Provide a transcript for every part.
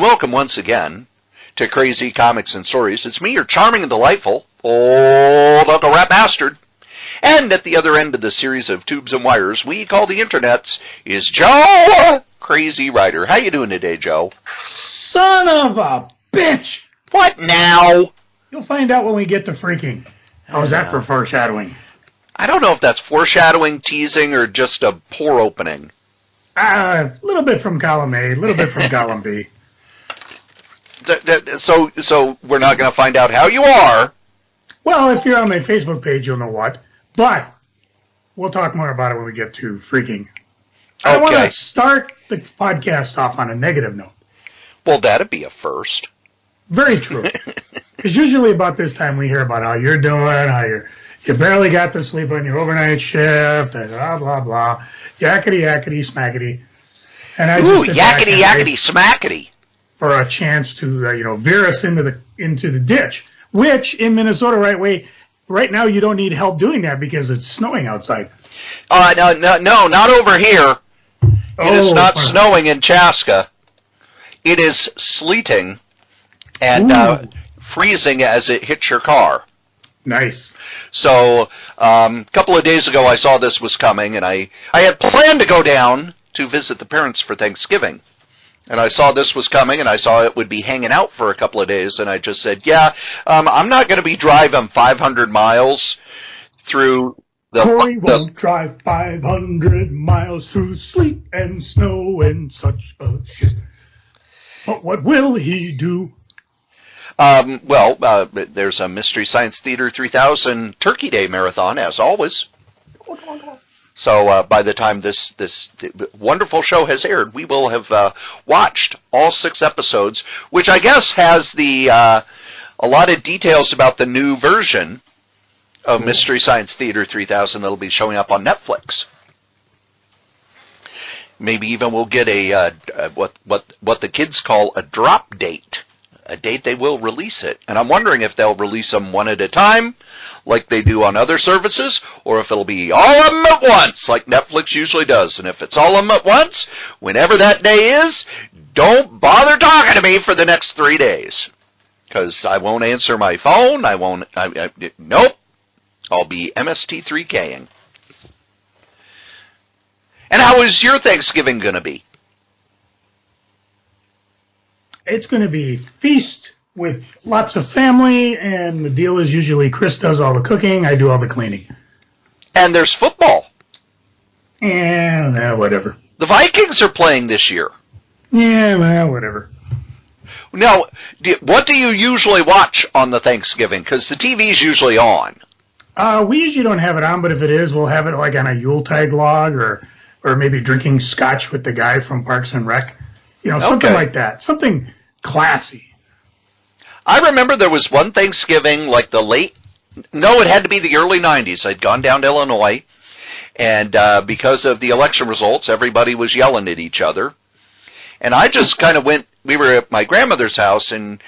And welcome once again to Crazy Comics and Stories. It's me, your charming and delightful old Uncle Rat Bastard. And at the other end of the series of tubes and wires we call the internets is Joe, Crazy Writer. How you doing today, Joe? Son of a bitch! What now? You'll find out when we get to freaking. How's that for foreshadowing? I don't know if that's foreshadowing, teasing, or just a poor opening. A little bit from column A, a little bit from column B. So we're not going to find out how you are. Well, if you're on my Facebook page, you'll know what. But we'll talk more about it when we get to freaking. I want to start the podcast off on a negative note. Well, that'd be a first. Very true. Because usually about this time we hear about how you're doing, how you barely got to sleep on your overnight shift, and blah, blah, blah. Yakety, yakety, smackety. And I just yakety, yakety, smackety. For a chance to, veer us into the ditch. Which, in Minnesota, right now you don't need help doing that because it's snowing outside. No, not over here. It is not snowing in Chaska. It is sleeting and freezing as it hits your car. Nice. So, a couple of days ago I saw this was coming, and I had planned to go down to visit the parents for Thanksgiving. And I saw this was coming, and I saw it would be hanging out for a couple of days, and I just said, I'm not going to be driving 500 miles through the... Cory won't drive 500 miles through sleet and snow and such a shit. But what will he do? There's a Mystery Science Theater 3000 Turkey Day Marathon, as always. So by the time this wonderful show has aired, we will have watched all 6 episodes, which I guess has a lot of details about the new version of Mystery Science Theater 3000 that'll be showing up on Netflix. Maybe even we'll get what the kids call a drop date. A date they will release it. And I'm wondering if they'll release them one at a time, like they do on other services, or if it'll be all of them at once, like Netflix usually does. And if it's all of them at once, whenever that day is, don't bother talking to me for the next 3 days. Because I won't answer my phone, nope. I'll be MST3King. And how is your Thanksgiving going to be? It's going to be feast with lots of family, and the deal is usually Chris does all the cooking, I do all the cleaning. And there's football. Yeah, whatever. The Vikings are playing this year. Yeah, well, whatever. Now, what do you usually watch on the Thanksgiving? Because the TV's usually on. We usually don't have it on, but if it is, we'll have it like on a Yuletide log, or maybe drinking scotch with the guy from Parks and Rec. Something like that. Something classy. I remember there was one Thanksgiving, like it had to be the early 90s. I'd gone down to Illinois, and because of the election results, everybody was yelling at each other. And I just kind of we were at my grandmother's house, and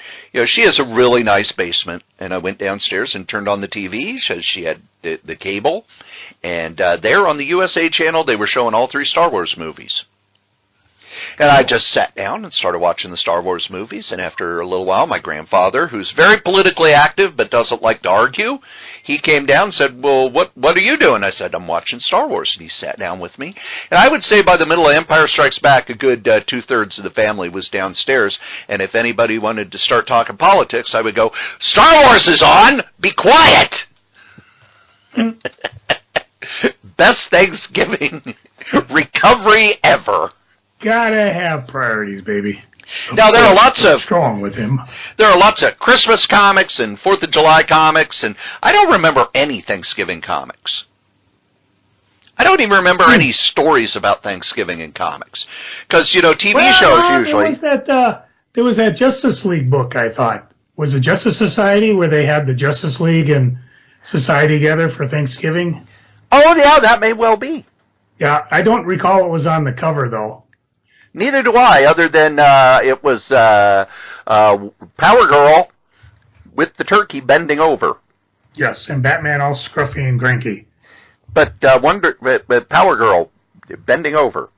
she has a really nice basement. And I went downstairs and turned on the TV, because she had the cable. And there on the USA channel, they were showing all 3 Star Wars movies. And I just sat down and started watching the Star Wars movies, and after a little while, my grandfather, who's very politically active but doesn't like to argue, he came down and said, well, what are you doing? I said, I'm watching Star Wars, and he sat down with me. And I would say by the middle of Empire Strikes Back, a good 2/3 of the family was downstairs, and if anybody wanted to start talking politics, I would go, Star Wars is on! Be quiet! Best Thanksgiving recovery ever. Gotta have priorities, baby. Now there are lots of strong with him. There are lots of Christmas comics and 4th of July comics, and I don't remember any Thanksgiving comics. I don't even remember any stories about Thanksgiving in comics, because TV shows usually. There was that Justice League book. I thought was it Justice Society where they had the Justice League and Society together for Thanksgiving. Oh yeah, that may well be. Yeah, I don't recall what was on the cover though. Neither do I, other than it was Power Girl with the turkey bending over. Yes, and Batman all scruffy and cranky. But Power Girl bending over.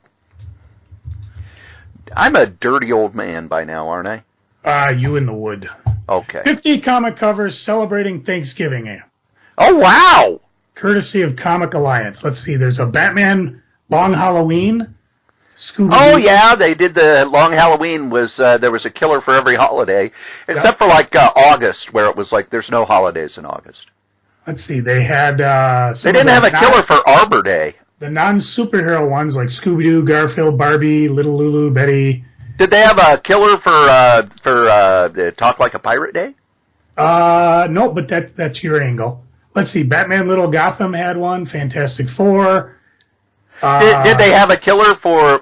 I'm a dirty old man by now, aren't I? You in the wood. Okay. 50 comic covers celebrating Thanksgiving. Oh, wow! Courtesy of Comic Alliance. Let's see, there's a Batman Long Halloween. Scooby-Doo. Oh, yeah, they did the Long Halloween. There was a killer for every holiday, except for, like, August, where it was like there's no holidays in August. Let's see, they had... they didn't have a killer for Arbor Day. The non-superhero ones, like Scooby-Doo, Garfield, Barbie, Little Lulu, Betty. Did they have a killer for Talk Like a Pirate Day? No, but that's your angle. Let's see, Batman Little Gotham had one, Fantastic Four. Did they have a killer for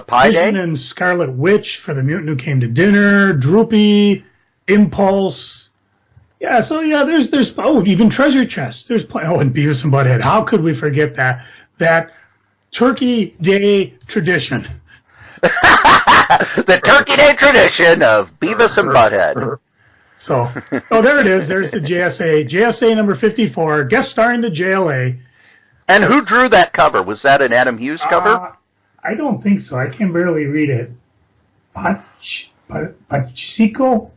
Pie Vision Day? And Scarlet Witch for the Mutant Who Came to Dinner, Droopy, Impulse. Yeah, so yeah, there's even Treasure Chest. There's and Beavis and Butthead. How could we forget that Turkey Day tradition? The Turkey Day tradition of Beavis and Butthead. So, there it is. There's the JSA. JSA number 54, guest starring the JLA. And who drew that cover? Was that an Adam Hughes cover? I don't think so. I can barely read it. Pachico?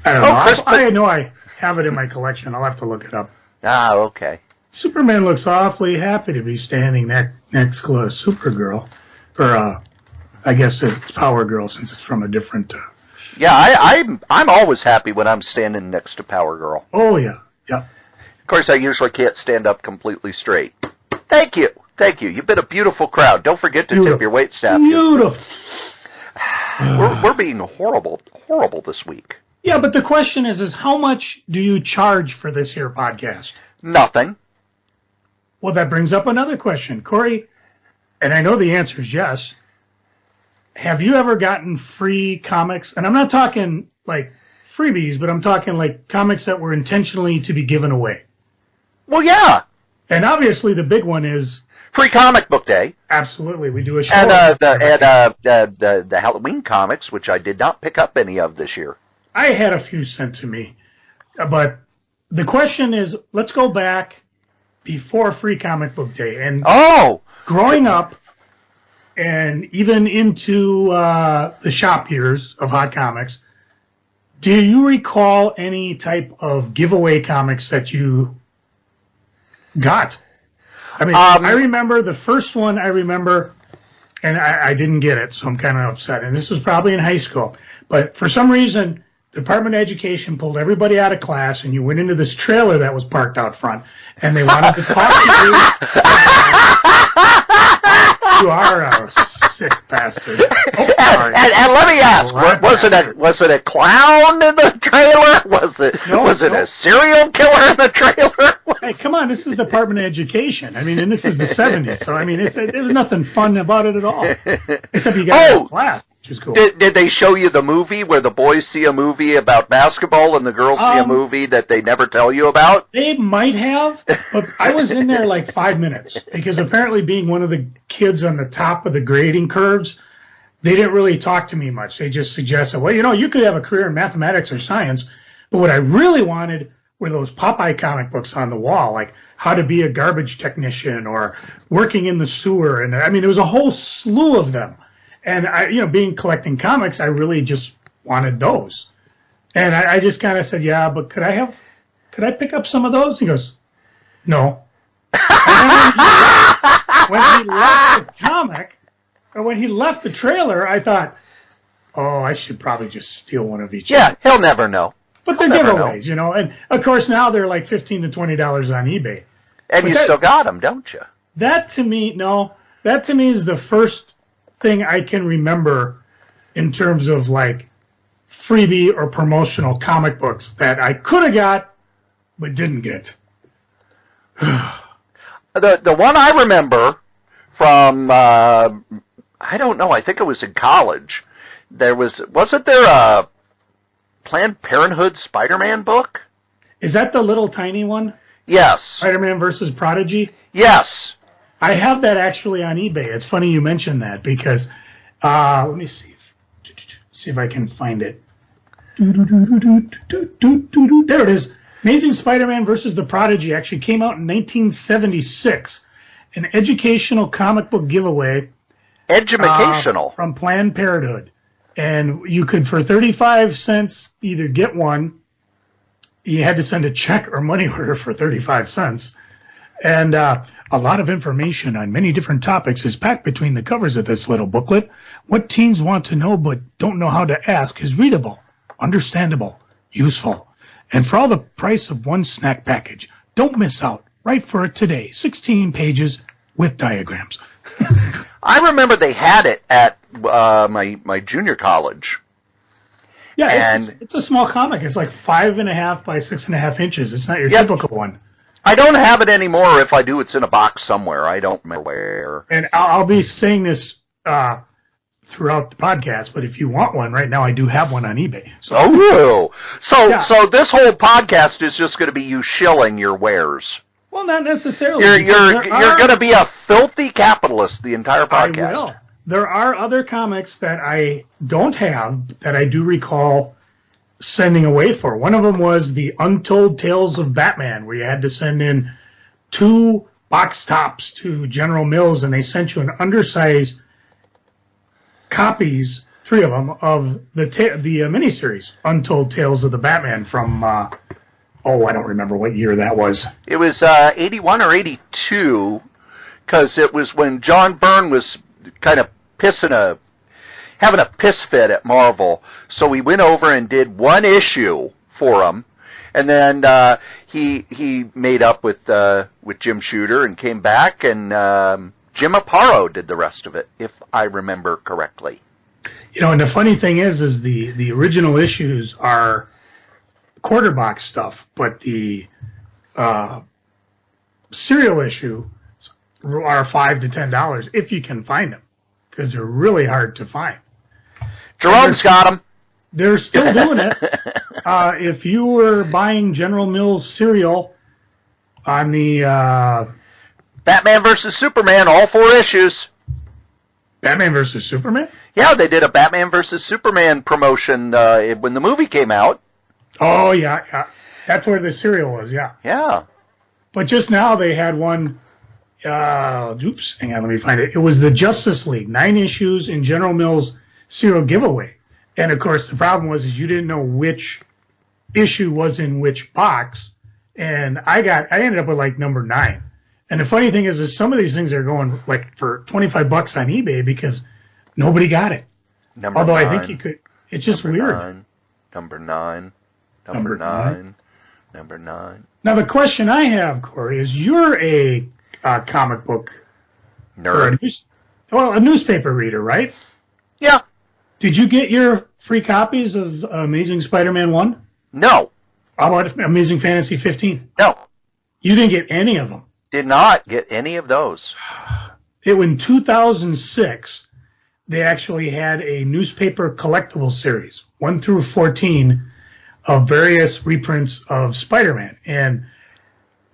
I don't know. I know I have it in my collection. I'll have to look it up. Ah, okay. Superman looks awfully happy to be standing next to Supergirl. Or, I guess it's Power Girl since it's from a different... Yeah, I'm always happy when I'm standing next to Power Girl. Oh, yeah. Yeah. Of course, I usually can't stand up completely straight. Thank you. Thank you. You've been a beautiful crowd. Don't forget to tip your waitstaff. Beautiful. We're being horrible this week. Yeah, but the question is how much do you charge for this here podcast? Nothing. Well, that brings up another question. Cory, and I know the answer is yes, have you ever gotten free comics? And I'm not talking like freebies, but I'm talking like comics that were intentionally to be given away. Well, yeah. And obviously the big one is... Free Comic Book Day. Absolutely. We do a show. And the Halloween comics, which I did not pick up any of this year. I had a few sent to me. But the question is, let's go back before Free Comic Book Day. And growing up, and even into the shop years of Hot Comics, do you recall any type of giveaway comics that you got? I mean, I remember the first one and I didn't get it, so I'm kind of upset. And this was probably in high school. But for some reason, the Department of Education pulled everybody out of class, and you went into this trailer that was parked out front, and they wanted to talk to you. You are a sick bastard. And let me ask, was it a clown in the trailer? Was it a serial killer in the trailer? Hey, come on, this is Department of Education. I mean, and this is the 70s, so I mean, there was nothing fun about it at all. Except you got out of class, which is cool. Did they show you the movie where the boys see a movie about basketball and the girls see a movie that they never tell you about? They might have, but I was in there like 5 minutes, because apparently being one of the kids on the top of the grading curves, they didn't really talk to me much. They just suggested, well, you could have a career in mathematics or science, but what I really wanted were those Popeye comic books on the wall, like how to be a garbage technician or working in the sewer. And I mean, there was a whole slew of them. And being collecting comics, I really just wanted those. And I just kind of said, yeah, but could I pick up some of those? He goes, no. And when he left the comic, or when he left the trailer, I thought, oh, I should probably just steal one of each. Yeah, he'll never know. But they're giveaways, and of course now they're like $15 to $20 on eBay. And you still got them, don't you? That to me is the first thing I can remember in terms of like freebie or promotional comic books that I could have got but didn't get. The one I remember from I don't know, I think it was in college. Wasn't there a Planned Parenthood Spider-Man book? Is that the little tiny one? Yes. Spider-Man versus Prodigy? Yes. I have that actually on eBay. It's funny you mentioned that because, let me see if I can find it. There it is. Amazing Spider-Man versus the Prodigy actually came out in 1976. An educational comic book giveaway. Educational. From Planned Parenthood. And you could, for 35 cents, either get one. You had to send a check or money order for 35 cents. And a lot of information on many different topics is packed between the covers of this little booklet. What teens want to know but don't know how to ask is readable, understandable, useful. And for all the price of one snack package, don't miss out. Write for it today. 16 pages with diagrams. I remember they had it at my junior college. Yeah, and it's a small comic. It's like 5.5 by 6.5 inches. It's not your typical one. I don't have it anymore. If I do, it's in a box somewhere. I don't remember where. And I'll be saying this throughout the podcast, but if you want one right now, I do have one on eBay. So, so this whole podcast is just going to be you shilling your wares. Well, not necessarily. You're going to be a filthy capitalist the entire podcast. I will. There are other comics that I don't have that I do recall sending away for. One of them was the Untold Tales of Batman, where you had to send in 2 box tops to General Mills, and they sent you an undersized copies, 3 of them, of the miniseries Untold Tales of the Batman from, I don't remember what year that was. It was 81 or 82, because it was when John Byrne was kind of having a piss fit at Marvel. So we went over and did 1 issue for him, and then he made up with Jim Shooter and came back, and Jim Aparo did the rest of it, if I remember correctly. You know, and the funny thing is the original issues are quarter box stuff, but the serial issue are $5 to $10 if you can find them, because they're really hard to find. Jerome's got them. They're still doing it. If you were buying General Mills cereal on the Batman versus Superman, all 4 issues. Batman versus Superman? Yeah, they did a Batman versus Superman promotion when the movie came out. Oh, yeah. That's where the cereal was, yeah. Yeah. But just now they had one, hang on, let me find it. It was the Justice League, 9 issues in General Mills cereal giveaway. And, of course, the problem was is you didn't know which issue was in which box. And I ended up with, like, number 9. And the funny thing is some of these things are going, like, for $25 on eBay because nobody got it. Although 9. I think you could. It's just weird. Number 9. Now, the question I have, Cory, is you're a comic book nerd. A newspaper reader, right? Yeah. Did you get your free copies of Amazing Spider-Man 1? No. How about Amazing Fantasy 15? No. You didn't get any of them? Did not get any of those. In 2006, they actually had a newspaper collectible series, 1 through 14, of various reprints of Spider-Man. And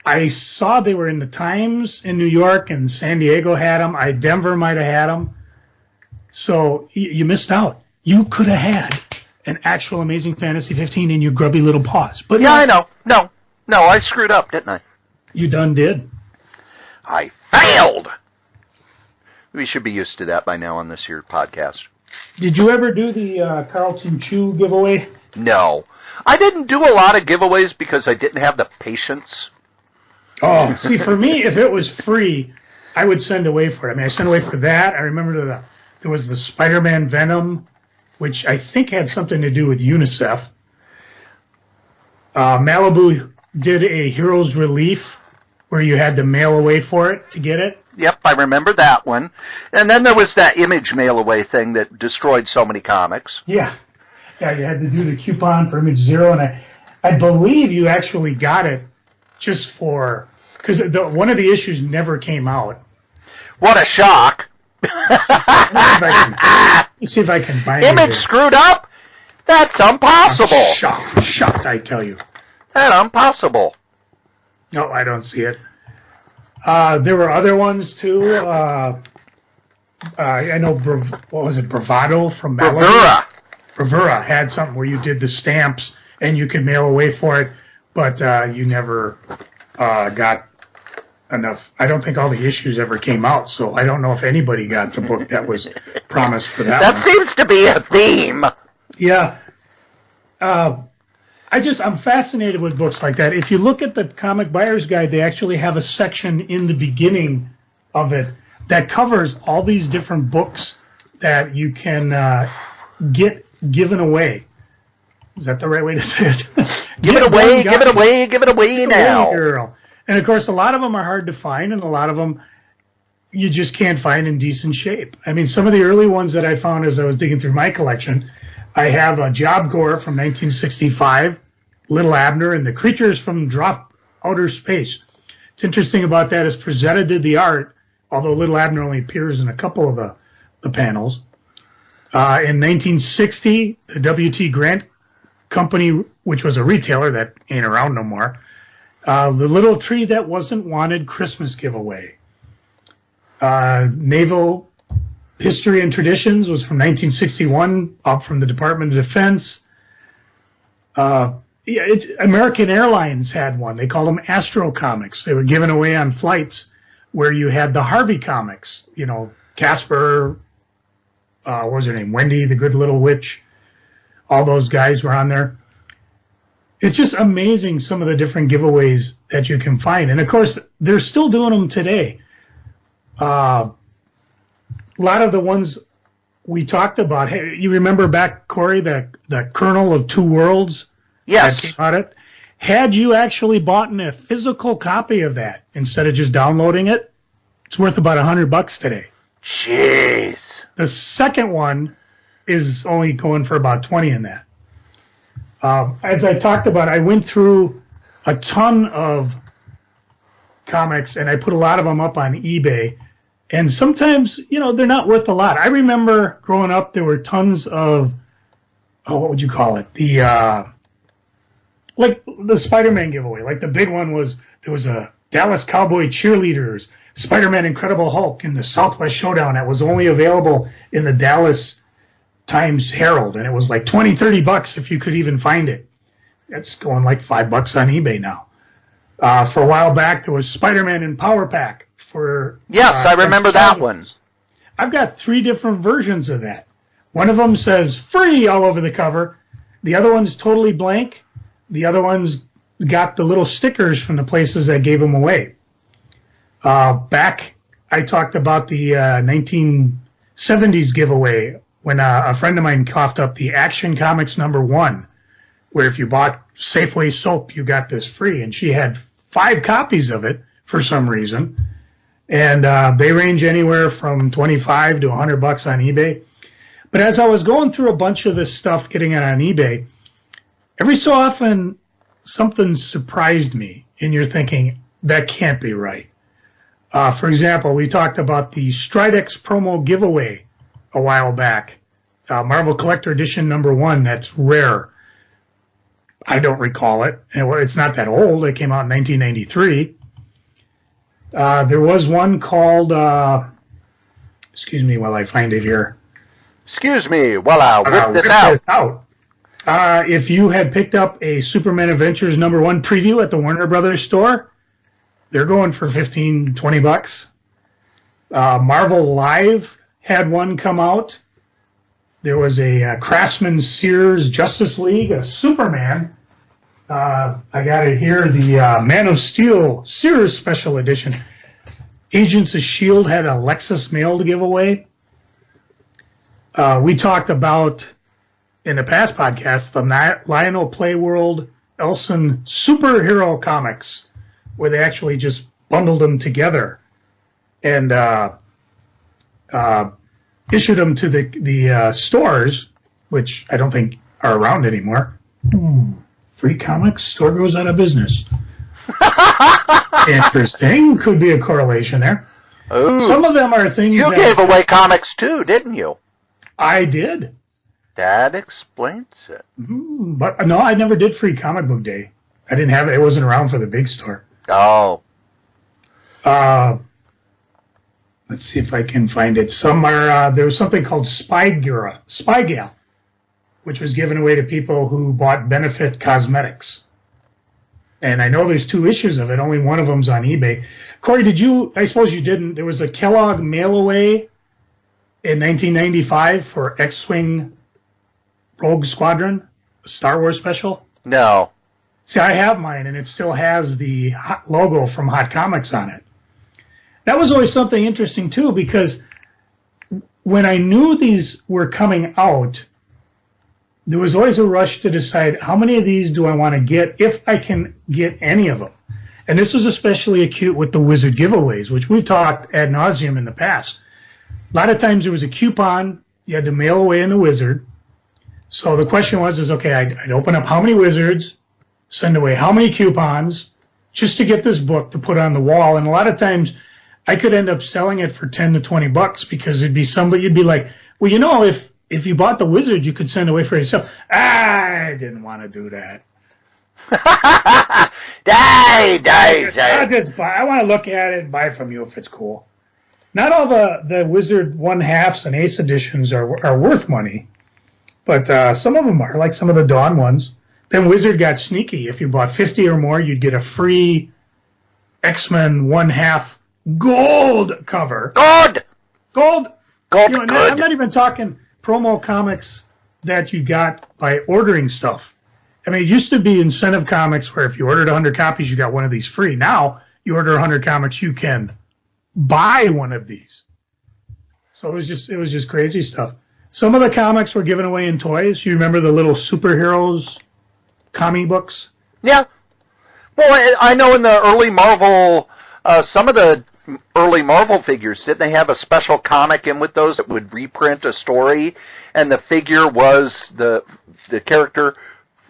I saw they were in the Times in New York, and San Diego had them. Denver might have had them. So you missed out. You could have had an actual Amazing Fantasy 15 in your grubby little paws. But yeah, I know. No, I screwed up, didn't I? You done did. I failed. We should be used to that by now on this here podcast. Did you ever do the Carlton Chew giveaway? No. I didn't do a lot of giveaways because I didn't have the patience. Oh, see, for me, if it was free, I would send away for it. I mean, I sent away for that. I remember there was the Spider-Man Venom, which I think had something to do with UNICEF. Malibu did a Heroes Relief where you had to mail away for it to get it. Yep, I remember that one. And then there was that Image mail-away thing that destroyed so many comics. Yeah. Yeah, you had to do the coupon for Image Zero, and I believe you actually got it just for... Because one of the issues never came out. What a shock. Let's see if I can find it. Image screwed up? That's impossible. Shocked, I tell you. That's impossible. No, I don't see it. There were other ones, too. I know, what was it, Bravado from Malibu? Bravura had something where you did the stamps and you could mail away for it, but you never got enough. I don't think all the issues ever came out, so I don't know if anybody got the book that was promised for that. That seems to be a theme. Yeah. I'm fascinated with books like that. If you look at the Comic Buyer's Guide, they actually have a section in the beginning of it that covers all these different books that you can get given away. Is that the right way to say it? Give it away now. Girl. And, of course, a lot of them are hard to find, and a lot of them you just can't find in decent shape. I mean, some of the early ones that I found as I was digging through my collection, I have a Job Corps from 1965, Little Abner, and the Creatures from Drop Outer Space. What's interesting about that is Frazetta did the art, although Little Abner only appears in a couple of the panels. In 1960, the W.T. Grant Company, which was a retailer that ain't around no more, The Little Tree That Wasn't Wanted Christmas Giveaway. Naval History and Traditions was from 1961, up from the Department of Defense. American Airlines had one. They called them Astro Comics. They were given away on flights where you had the Harvey comics. You know, Casper, what was her name? Wendy, the Good Little Witch. All those guys were on there. It's just amazing some of the different giveaways that you can find. And, of course, they're still doing them today. A lot of the ones we talked about, hey, you remember back, Cory, the Kernel of Two Worlds? Yes. That came out had you actually bought a physical copy of that instead of just downloading it, it's worth about $100 today. Jeez. The second one is only going for about $20 in that. As I talked about, I went through a ton of comics, and I put a lot of them up on eBay. And sometimes, you know, they're not worth a lot. I remember growing up, there were tons of, what would you call it? Like the Spider-Man giveaway. Like the big one was, there was a Dallas Cowboy Cheerleaders, Spider-Man Incredible Hulk, and the Southwest Showdown that was only available in the Dallas Times Herald, and it was like $20-$30 if you could even find it. It's going like $5 on eBay now. For a while back, there was Spider-Man in Power Pack. Yes, I remember that one. I've got 3 different versions of that. One of them says free all over the cover. The other one's totally blank. The other one's got the little stickers from the places that gave them away. Back, I talked about the 1970s giveaway when a friend of mine coughed up the Action Comics #1, where if you bought Safeway soap, you got this free. And she had 5 copies of it for some reason. And they range anywhere from $25 to $100 on eBay. But as I was going through a bunch of this stuff, getting it on eBay, every so often something surprised me, and you're thinking, that can't be right. For example, we talked about the Stridex promo giveaway a while back. Marvel Collector Edition #1, that's rare. I don't recall it. It's not that old. It came out in 1993. There was one called, excuse me while I find it here. Excuse me while I whip this out. If you had picked up a Superman Adventures #1 preview at the Warner Brothers store, they're going for $15-$20. Marvel Live had one come out. There was a Craftsman Sears Justice League, a Superman. I got it here, the Man of Steel Sears Special Edition. Agents of S.H.I.E.L.D. had a Lexus mail to give away. We talked about, in the past podcast, the Lionel Playworld Elson superhero comics, where they actually just bundled them together and issued them to the stores, which I don't think are around anymore. Free comics, store goes out of business. Interesting. Could be a correlation there. Ooh. Some of them are things you gave away comics too, didn't you? I did. That explains it. But no, I never did free comic book day. I didn't have it. It wasn't around for the big store. Oh. Let's see if I can find it. There was something called Spy Gal, which was given away to people who bought Benefit Cosmetics. And I know there's 2 issues of it. Only one of them's on eBay. Cory, did you? I suppose you didn't. There was a Kellogg mail-away in 1995 for X-Wing Rogue Squadron, a Star Wars special. No. See, I have mine, and it still has the logo from Hot Comics on it. That was always something interesting, too, because when I knew these were coming out, there was always a rush to decide how many of these do I want to get, if I can get any of them. And this was especially acute with the Wizard giveaways, which we've talked ad nauseum in the past. A lot of times there was a coupon you had to mail away in the Wizard. So the question was, okay, I'd open up how many Wizards, send away how many coupons, just to get this book to put on the wall. And a lot of times I could end up selling it for $10 to $20 because it'd be somebody, you'd be like, well, you know, if you bought the Wizard, you could send away for yourself. I didn't want to do that. I want to look at it and buy from you if it's cool. Not all the Wizard 1/2s and Ace editions are worth money, but some of them are, like some of the Dawn ones. Then Wizard got sneaky. If you bought 50 or more, you'd get a free X-Men 1/2 gold cover. Gold. Gold. You know, Good. I'm not even talking promo comics that you got by ordering stuff. I mean, it used to be incentive comics where if you ordered 100 copies, you got one of these free. Now, you order 100 comics, you can buy one of these. So it was just crazy stuff. Some of the comics were given away in toys. You remember the little superheroes comic books? Yeah. Well, I know in the early Marvel, some of the early Marvel figures, didn't they have a special comic in with those that would reprint a story, and the figure was the character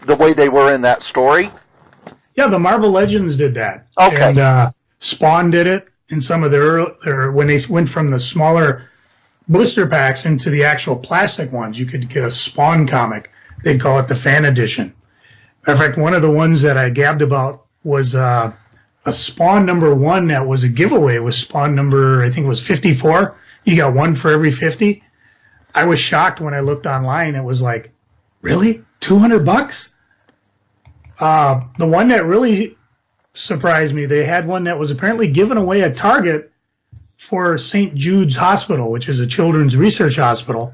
the way they were in that story? Yeah, the Marvel Legends did that. Okay. And Spawn did it in some of their when they went from the smaller booster packs into the actual plastic ones. You could get a Spawn comic. They'd call it the Fan Edition. In fact, one of the ones that I gabbed about was a Spawn number 1 that was a giveaway. Was Spawn number, I think it was 54. You got one for every 50. I was shocked when I looked online. It was like, really? $200? The one that really surprised me, they had one that was apparently given away at Target for St. Jude's Hospital, which is a children's research hospital,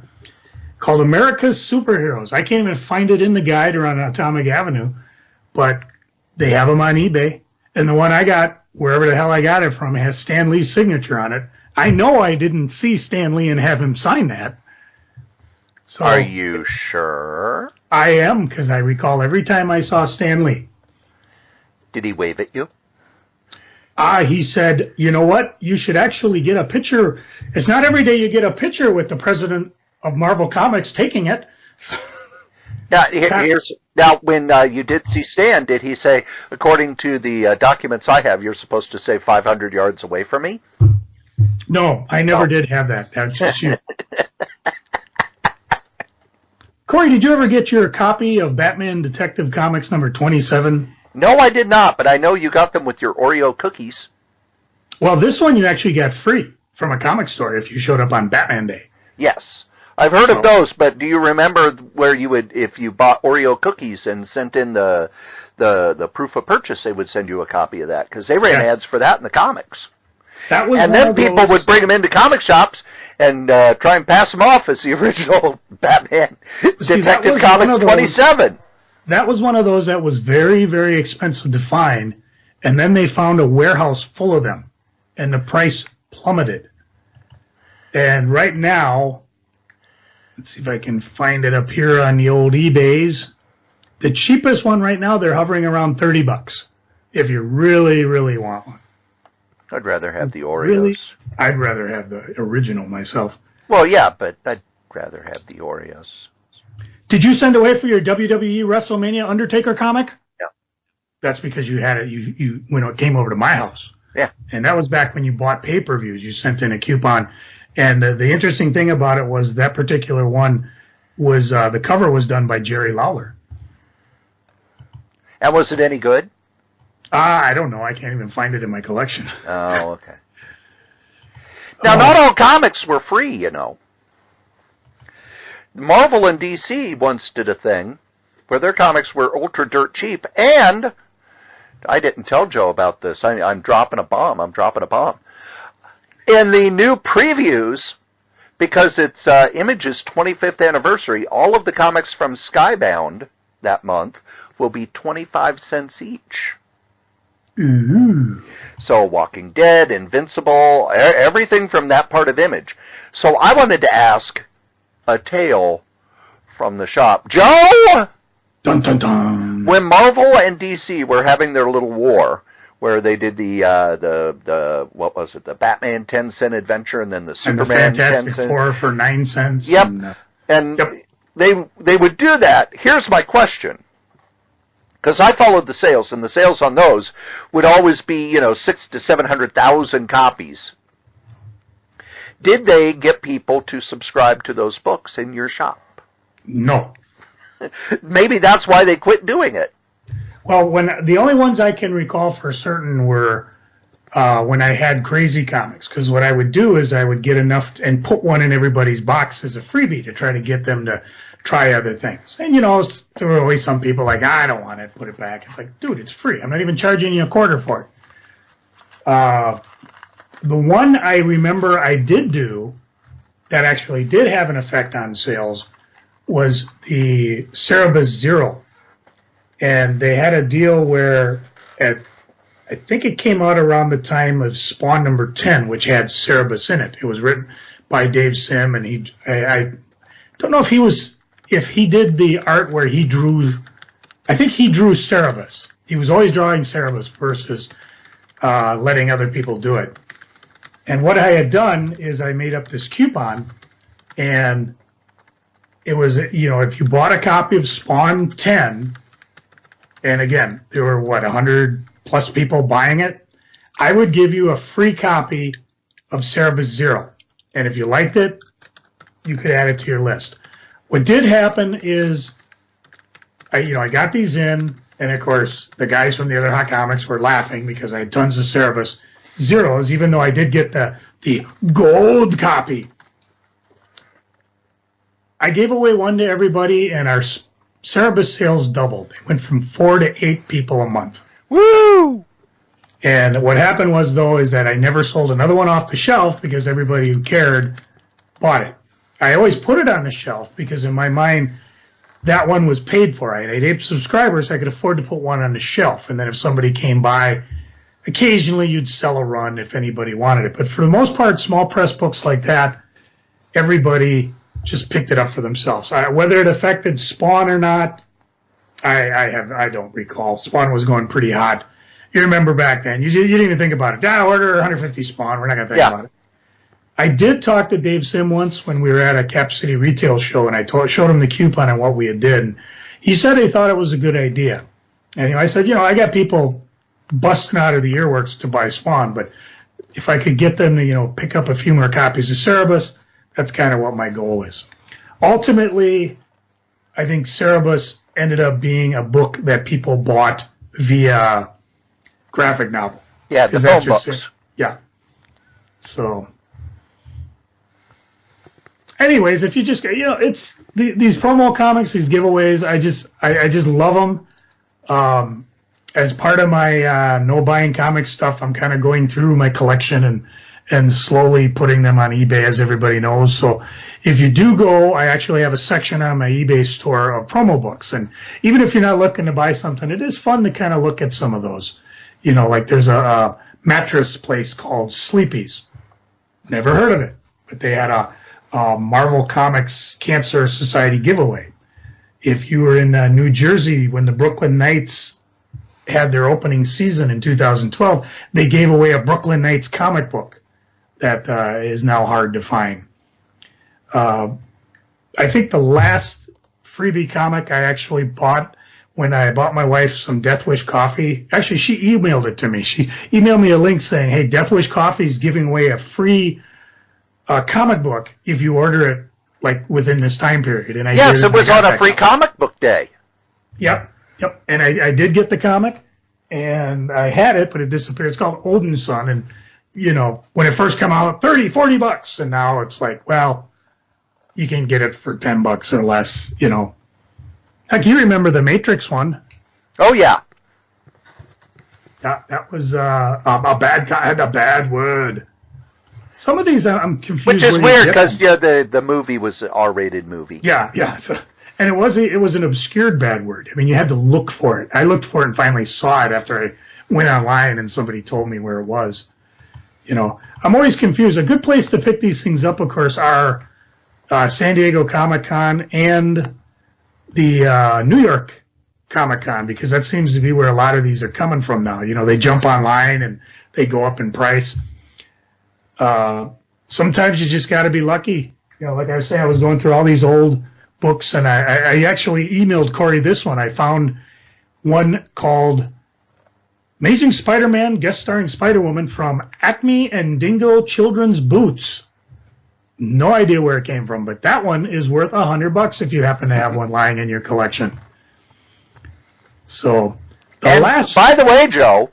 called America's Superheroes. I can't even find it in the guide or on Atomic Avenue, but they have them on eBay. And the one I got, wherever the hell I got it from, has Stan Lee's signature on it. I know I didn't see Stan Lee and have him sign that. So Are you sure? I am, because I recall every time I saw Stan Lee. Did he wave at you? He said, you know what? You should actually get a picture. It's not every day you get a picture with the president of Marvel Comics taking it. Now, when you did see Stan, did he say, according to the documents I have, you're supposed to say 500 yards away from me? No, I never did have that. That's just you. Cory, did you ever get your copy of Batman Detective Comics number 27? No, I did not, but I know you got them with your Oreo cookies. Well, this one you actually got free from a comic store if you showed up on Batman Day. Yes. I've heard of those, but do you remember where you would, if you bought Oreo cookies and sent in the proof of purchase, they would send you a copy of that, because they ran ads for that in the comics. That was and then people would bring them into comic shops and try and pass them off as the original Batman Detective Comics 27. That was one of those that was very, very expensive to find, and then they found a warehouse full of them, and the price plummeted. And right now, let's see if I can find it up here on the old eBays. The cheapest one right now, they're hovering around $30 if you really, really want one. I'd rather have the Oreos. Really? I'd rather have the original myself. Well, yeah, but I'd rather have the Oreos. Did you send away for your WWE WrestleMania Undertaker comic? Yeah. That's because you had it you when it came over to my house. Yeah. And that was back when you bought pay-per-views. You sent in a coupon. And the interesting thing about it was that particular one was the cover was done by Jerry Lawler. And was it any good? I don't know. I can't even find it in my collection. Oh, okay. Now, not all comics were free, you know. Marvel and DC once did a thing where their comics were ultra dirt cheap, and I didn't tell Joe about this. I'm dropping a bomb. I'm dropping a bomb. In the new previews, because it's Image's 25th anniversary, all of the comics from Skybound that month will be 25 cents each. Ooh. So Walking Dead, Invincible, everything from that part of Image. So I wanted to ask a tale from the shop. Joe! Dun, dun, dun. When Marvel and DC were having their little war, where they did the what was it, the Batman 10-cent adventure and then the Superman 10 cents. And the Fantastic Four for 9 cents. Yep. And they would do that. Here's my question. Because I followed the sales, and the sales on those would always be, 600,000 to 700,000 copies. Did they get people to subscribe to those books in your shop? No. Maybe that's why they quit doing it. Well, the only ones I can recall for certain were when I had Crazy Comics, because what I would do is I would get enough and put one in everybody's box as a freebie to try to get them to try other things. And, there were always some people like, I don't want it, put it back. It's like, dude, it's free. I'm not even charging you a quarter for it. The one I remember I did do that actually did have an effect on sales was the Cerebus Zero. And they had a deal where I think it came out around the time of Spawn number 10, which had Cerebus in it. It was written by Dave Sim, and I don't know if he did the art where he drew, I think he drew Cerebus. He was always drawing Cerebus versus letting other people do it. And what I had done is I made up this coupon, and it was, if you bought a copy of Spawn 10, and again, there were, 100 plus people buying it, I would give you a free copy of Cerebus Zero. And if you liked it, you could add it to your list. What did happen is, I got these in, and of course, the guys from the other Hot Comics were laughing because I had tons of Cerebus Zeros, even though I did get the gold copy. I gave away one to everybody, and our Cerebus sales doubled. It went from 4 to 8 people a month. Woo! And what happened was, though, is that I never sold another one off the shelf because everybody who cared bought it. I always put it on the shelf because in my mind, that one was paid for. I had 8 subscribers. I could afford to put one on the shelf. And then if somebody came by, occasionally you'd sell a run if anybody wanted it. But for the most part, small press books like that, everybody just picked it up for themselves. Whether it affected Spawn or not, I don't recall. Spawn was going pretty hot. You remember back then. You didn't even think about it. Order 150 Spawn. We're not going to think about it. I did talk to Dave Sim once when we were at a Cap City retail show, and I showed him the coupon and what we had did. And he said he thought it was a good idea. And I said, I got people busting out of the earworks to buy Spawn, but if I could get them to, pick up a few more copies of Cerebus, that's kind of what my goal is. Ultimately, I think Cerebus ended up being a book that people bought via graphic novel. Yeah, the phone books. Yeah. So, anyways, if you just it's these promo comics, these giveaways. I just love them. As part of my no buying comics stuff, I'm kind of going through my collection and slowly putting them on eBay, as everybody knows. So if you do go, I actually have a section on my eBay store of promo books. And even if you're not looking to buy something, it is fun to kind of look at some of those. Like there's a mattress place called Sleepy's. Never heard of it, but they had a Marvel Comics Cancer Society giveaway. If you were in New Jersey when the Brooklyn Knights had their opening season in 2012, they gave away a Brooklyn Knights comic book that is now hard to find. I think the last freebie comic I actually bought when I bought my wife some Death Wish coffee. Actually, she emailed it to me. She emailed me a link saying, hey, Death Wish Coffee is giving away a free comic book if you order it like within this time period. And yes, it was on a free comic book day. Yep. And I did get the comic, and I had it, but it disappeared. It's called Odin's Son, and, when it first came out, $30-$40, and now it's like, well, you can get it for $10 or less, Heck, you remember the Matrix one. Oh, yeah. That was a bad word. Some of these I'm confused. Which is weird because the movie was an R-rated movie. Yeah. So, and it was an obscured bad word. I mean, you had to look for it. I looked for it and finally saw it after I went online and somebody told me where it was. I'm always confused. A good place to pick these things up, of course, are San Diego Comic-Con and the New York Comic-Con, because that seems to be where a lot of these are coming from now. They jump online and they go up in price. Sometimes you just got to be lucky. Like I was saying, I was going through all these old books, and I actually emailed Cory this one. I found one called Amazing Spider-Man, guest starring Spider-Woman, from Acme and Dingo Children's Boots. No idea where it came from, but that one is worth $100 if you happen to have one lying in your collection. So, by the way, Joe,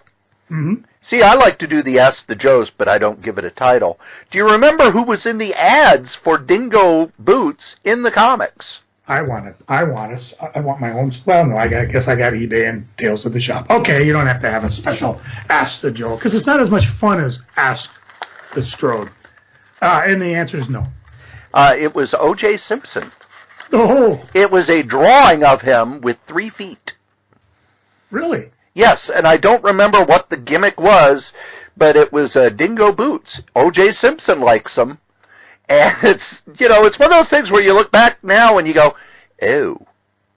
see, I like to do the Ask the Joes, but I don't give it a title. Do you remember who was in the ads for Dingo Boots in the comics? I want it. I want my own. Well, no, I guess I got eBay and Tales of the Shop. Okay, you don't have to have a special Ask the Joe, because it's not as much fun as Ask the Strode. And the answer is no. It was O.J. Simpson. Oh. It was a drawing of him with 3 feet. Really? Yes, and I don't remember what the gimmick was, but it was Dingo Boots. O.J. Simpson likes them. And it's one of those things where you look back now and you go, oh,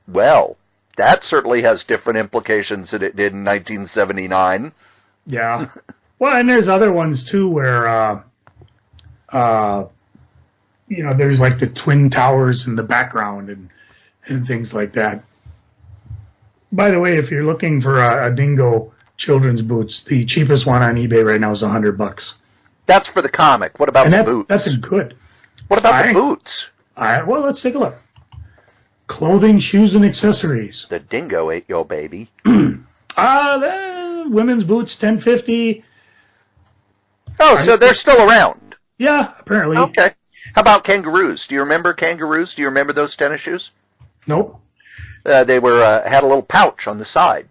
well, that certainly has different implications than it did in 1979. Yeah. Well, and there's other ones, too, where, there's like the Twin Towers in the background and things like that. By the way, if you're looking for a Dingo Children's Boots, the cheapest one on eBay right now is $100. That's for the comic. What about the boots? That's good. What about the boots? Well, let's take a look. Clothing, shoes, and accessories. The dingo ate your baby. Women's boots, $10.50. Oh, so they're still around. Yeah, apparently. Okay. How about kangaroos? Do you remember kangaroos? Do you remember those tennis shoes? Nope. They were had a little pouch on the side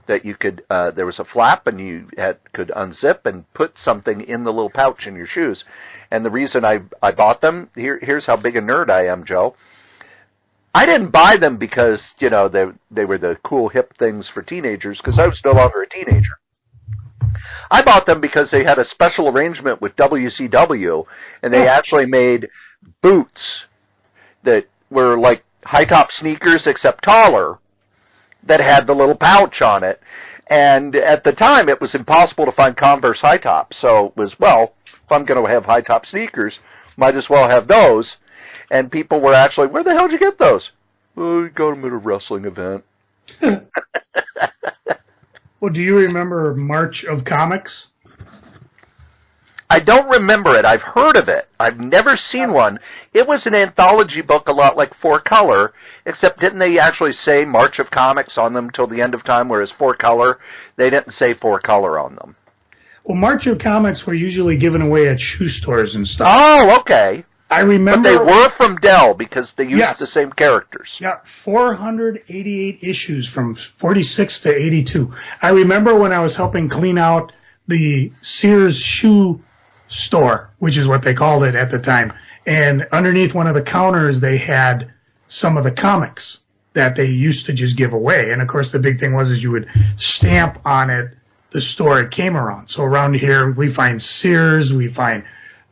that you could. There was a flap, and you could unzip and put something in the little pouch in your shoes. And the reason I bought them, here's how big a nerd I am, Joe. I didn't buy them because they were the cool hip things for teenagers, because I was no longer a teenager. I bought them because they had a special arrangement with WCW, and they actually made boots that were like high-top sneakers except taller, that had the little pouch on it. And at the time, it was impossible to find Converse high tops. So it was, well, if I'm going to have high top sneakers, might as well have those. And people were actually, where the hell did you get those? Oh, you got them at a wrestling event. Well, do you remember March of Comics? I don't remember it. I've heard of it. I've never seen one. It was an anthology book, a lot like Four Color, except didn't they actually say March of Comics on them till the end of time, whereas Four Color, they didn't say Four Color on them. Well, March of Comics were usually given away at shoe stores and stuff. Oh, okay. I remember. But they were from Dell because they used the same characters. Yeah, 488 issues from 46 to 82. I remember when I was helping clean out the Sears shoe store, which is what they called it at the time. And underneath one of the counters, they had some of the comics that they used to just give away. And, of course, the big thing was is you would stamp on it the store it came around. So around here, we find Sears, we find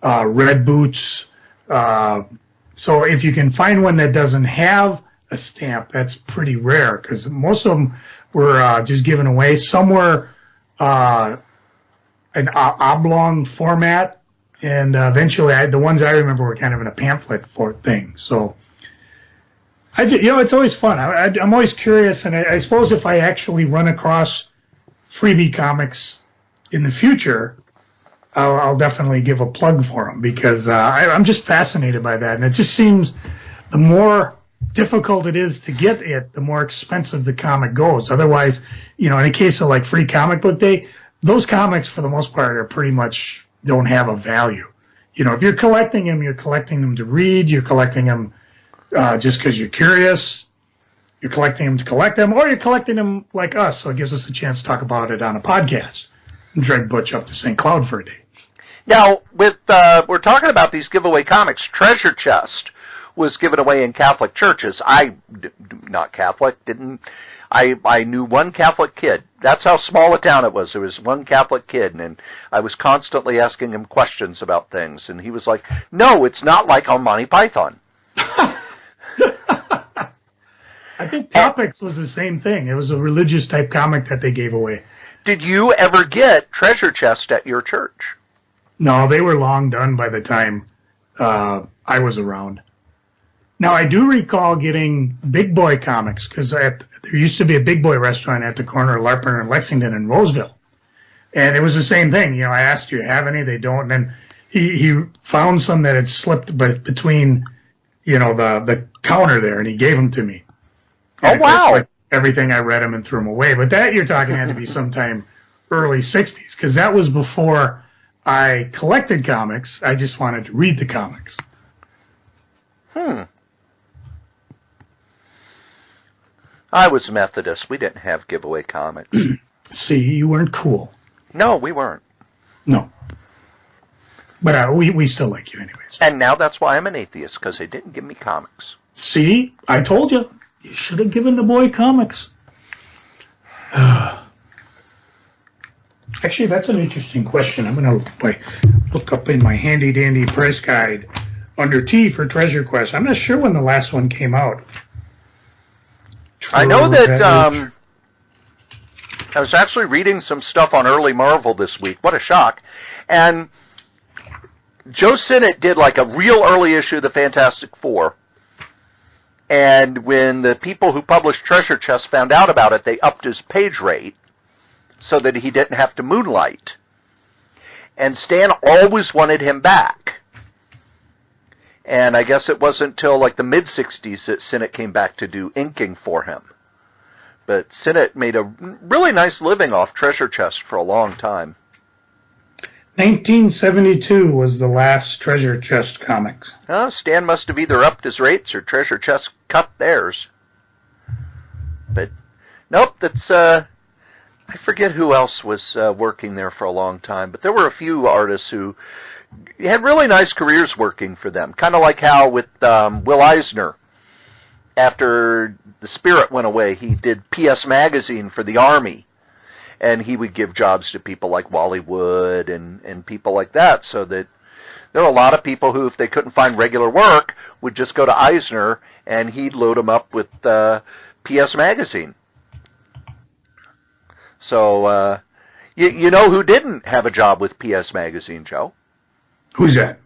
Red Boots. So if you can find one that doesn't have a stamp, that's pretty rare because most of them were just given away. Some were an oblong format, and eventually the ones I remember were kind of in a pamphlet thing. So, it's always fun. I'm always curious, and I suppose if I actually run across freebie comics in the future, I'll definitely give a plug for them because I'm just fascinated by that. And it just seems the more difficult it is to get it, the more expensive the comic goes. Otherwise, in a case of like Free Comic Book Day, those comics for the most part are pretty much don't have a value. If you're collecting them to read, you're collecting them just because you're curious. You're collecting them to collect them, or you're collecting them like us, so it gives us a chance to talk about it on a podcast and drag Butch up to St. Cloud for a day. Now, with we're talking about these giveaway comics. Treasure Chest was given away in Catholic churches. Not Catholic, I knew one Catholic kid. That's how small a town it was. There was one Catholic kid, and I was constantly asking him questions about things, and he was like, no, it's not like on Monty Python. I think Topics was the same thing. It was a religious type comic that they gave away. Did you ever get Treasure Chest at your church? No, they were long done by the time I was around. Now, I do recall getting Big Boy comics, because there used to be a Big Boy restaurant at the corner of Larpenteur and Lexington in Roseville. And it was the same thing. You know, I asked, do you have any? They don't. And then he found some that had slipped between, you know, the counter there, and he gave them to me. And wow. Like everything, I read them and threw them away. But that, you're talking, had to be sometime early 60s, because that was before I collected comics. I just wanted to read the comics. I was Methodist. We didn't have giveaway comics. See, you weren't cool. No, we weren't. No. But we still like you anyways. And now that's why I'm an atheist, because they didn't give me comics. See? I told you. You should have given the boy comics. Actually, that's an interesting question. I'm going to look up in my handy-dandy press guide under T for Treasure Quest. I'm not sure when the last one came out. I know that I was actually reading some stuff on Early Marvel this week. What a shock. And Joe Sinnott did like a real early issue of the Fantastic Four. And when the people who published Treasure Chest found out about it, they upped his page rate so that he didn't have to moonlight. And Stan always wanted him back. And I guess it wasn't until like the mid-'60s that Sinnott came back to do inking for him. But Sinnott made a really nice living off Treasure Chest for a long time. 1972 was the last Treasure Chest comics. Oh, Stan must have either upped his rates or Treasure Chest cut theirs. But, nope, that's, I forget who else was working there for a long time. But there were a few artists who had really nice careers working for them. Kind of like how with Will Eisner, after the Spirit went away, he did PS Magazine for the Army. And he would give jobs to people like Wally Wood and people like that, so that there are a lot of people who, if they couldn't find regular work, would just go to Eisner, and he'd load them up with PS Magazine. So, you know who didn't have a job with PS Magazine, Joe? Who's that?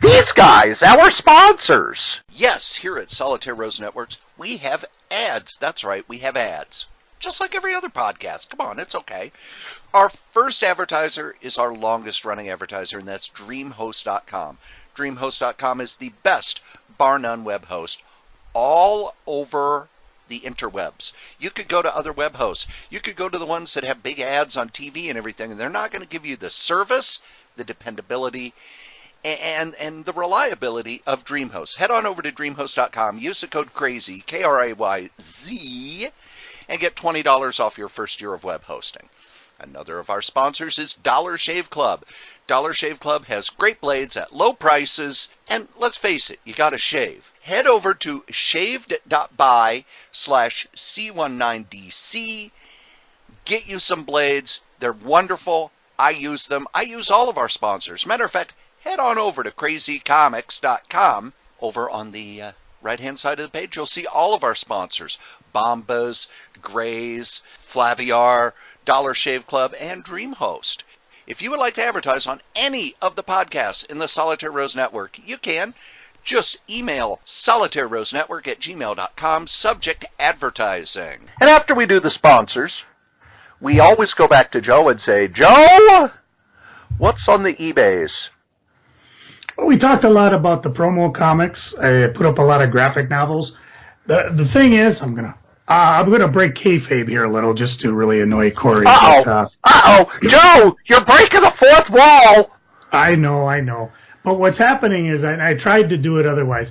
These guys, our sponsors. Yes, here at Solitaire Rose Networks, we have ads. That's right, we have ads. Just like every other podcast. Come on, it's okay. Our first advertiser is our longest-running advertiser, and that's DreamHost.com. DreamHost.com is the best, bar none, web host all over the interwebs. You could go to other web hosts. You could go to the ones that have big ads on TV and everything, and they're not going to give you the service, the dependability, and the reliability of DreamHost. Head on over to DreamHost.com. Use the code CRAZY, KRAYZ, and get $20 off your first year of web hosting. Another of our sponsors is Dollar Shave Club. Dollar Shave Club has great blades at low prices, and let's face it, you gotta shave. Head over to shaved.by/C19DC. Get you some blades. They're wonderful. I use them. I use all of our sponsors. Matter of fact, head on over to crazycomics.com. Over on the right-hand side of the page, you'll see all of our sponsors. Bombas, Grays, Flaviar, Dollar Shave Club, and DreamHost. If you would like to advertise on any of the podcasts in the Solitaire Rose Network, you can. Just email solitairerosenetwork@gmail.com, subject advertising. And after we do the sponsors, we always go back to Joe and say, Joe, what's on the eBays? Well, we talked a lot about the promo comics. I put up a lot of graphic novels. The thing is, I'm gonna break kayfabe here a little just to really annoy Cory. Joe, you're breaking the fourth wall. I know. But what's happening is, I tried to do it otherwise.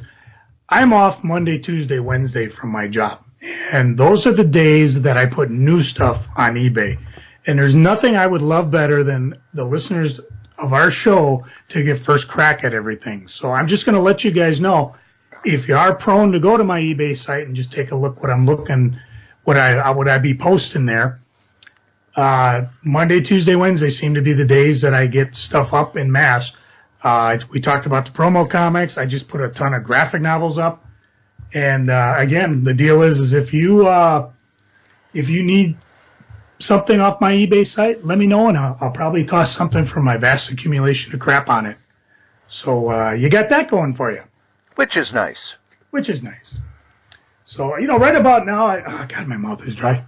I'm off Monday, Tuesday, Wednesday from my job. And those are the days that I put new stuff on eBay. And there's nothing I would love better than the listeners of our show to get first crack at everything. So I'm just going to let you guys know, if you are prone to go to my eBay site and just take a look what I'm looking, what I be posting there. Monday, Tuesday, Wednesday seem to be the days that I get stuff up in mass. We talked about the promo comics. I just put a ton of graphic novels up. And again, the deal is if you need something off my eBay site, let me know, and I'll probably toss something from my vast accumulation of crap on it. So you got that going for you. Which is nice. Which is nice. So, right about now, God, my mouth is dry.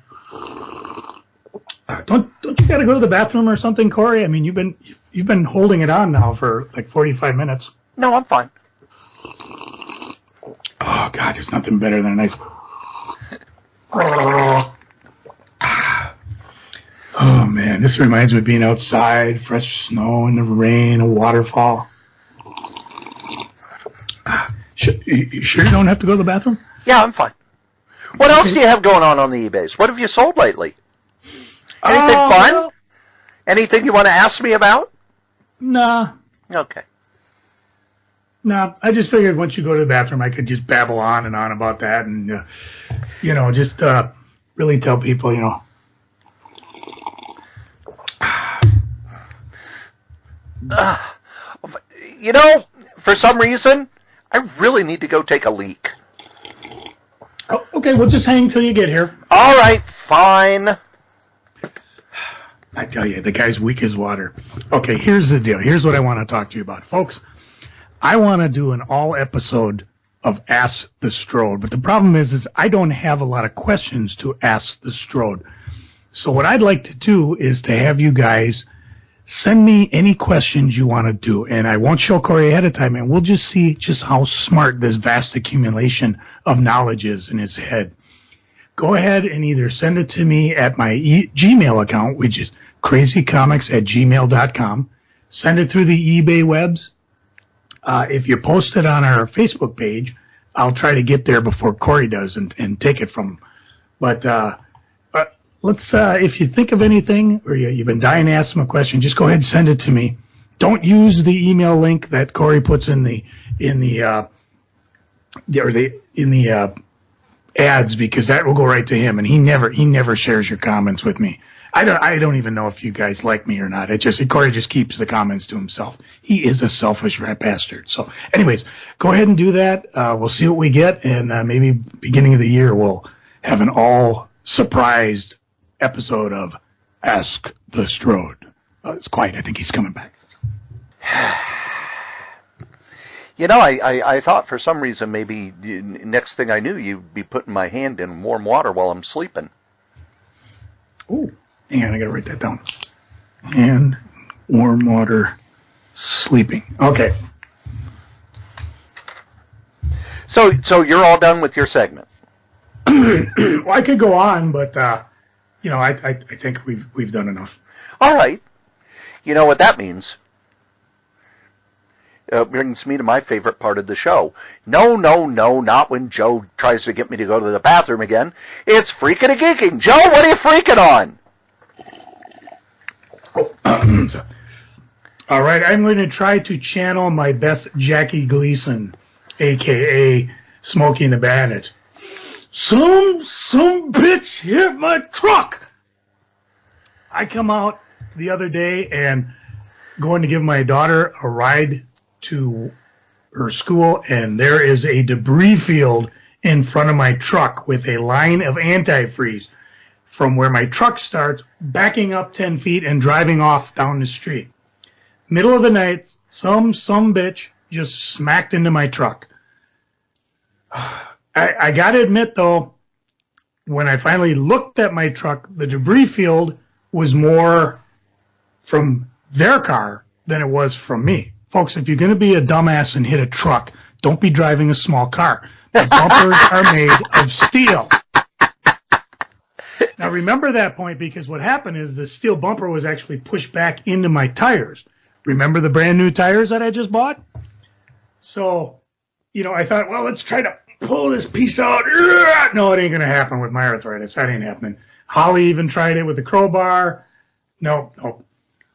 Don't you got to go to the bathroom or something, Cory? I mean, you've been holding it on now for like 45 minutes. No, I'm fine. Oh, God, there's nothing better than a nice... Oh, man, this reminds me of being outside, fresh snow in the rain, a waterfall. You sure you don't have to go to the bathroom? Yeah, I'm fine. What else do you have going on the eBays? What have you sold lately? Anything fun? Well, anything you want to ask me about? Nah. Okay. No, I just figured once you go to the bathroom, I could just babble on and on about that and, just really tell people, For some reason, I really need to go take a leak. Oh, okay, we'll just hang till you get here. All right, fine. I tell you, the guy's weak as water. Okay, here's the deal. Here's what I want to talk to you about. Folks, I want to do an all-episode of Ask the Strode, but the problem is I don't have a lot of questions to ask the Strode. So what I'd like to do is to have you guys send me any questions you want to do, and I won't show Cory ahead of time, and we'll just see just how smart this vast accumulation of knowledge is in his head. Go ahead and either send it to me at my Gmail account, which is crazycomics@gmail.com. Send it through the eBay webs. If you post it on our Facebook page, I'll try to get there before Cory does and take it from him. But let's, if you think of anything or you've been dying to ask him a question, just go ahead and send it to me. Don't use the email link that Cory puts in the ads, because that will go right to him, and he never shares your comments with me. I don't even know if you guys like me or not. Cory just keeps the comments to himself. He is a selfish rat bastard. So, anyways, go ahead and do that. We'll see what we get, and maybe beginning of the year we'll have an all-surprised episode of Ask the Strode. It's quiet. I think he's coming back. I thought for some reason maybe next thing I knew you'd be putting my hand in warm water while I'm sleeping. Ooh, hang on, I gotta write that down. And warm water, sleeping. Okay. So you're all done with your segment? Well, I could go on, but I think we've done enough. All right. You know what that means? Brings me to my favorite part of the show. No, not when Joe tries to get me to go to the bathroom again. It's freaking a geeking. Joe, what are you freaking on? All right, I'm going to try to channel my best Jackie Gleason, a.k.a. Smokey and the Bandit. Some bitch hit my truck. I come out the other day and going to give my daughter a ride to her school, and there is a debris field in front of my truck with a line of antifreeze from where my truck starts, backing up 10 feet and driving off down the street. Middle of the night, some bitch just smacked into my truck. I got to admit, though, when I finally looked at my truck, the debris field was more from their car than it was from me. Folks, if you're going to be a dumbass and hit a truck, don't be driving a small car. The bumpers are made of steel. Now, remember that point, because what happened is the steel bumper was actually pushed back into my tires. Remember the brand new tires that I just bought? So, I thought, well, let's try to pull this piece out. No, it ain't going to happen with my arthritis. That ain't happening. Holly even tried it with the crowbar. Nope.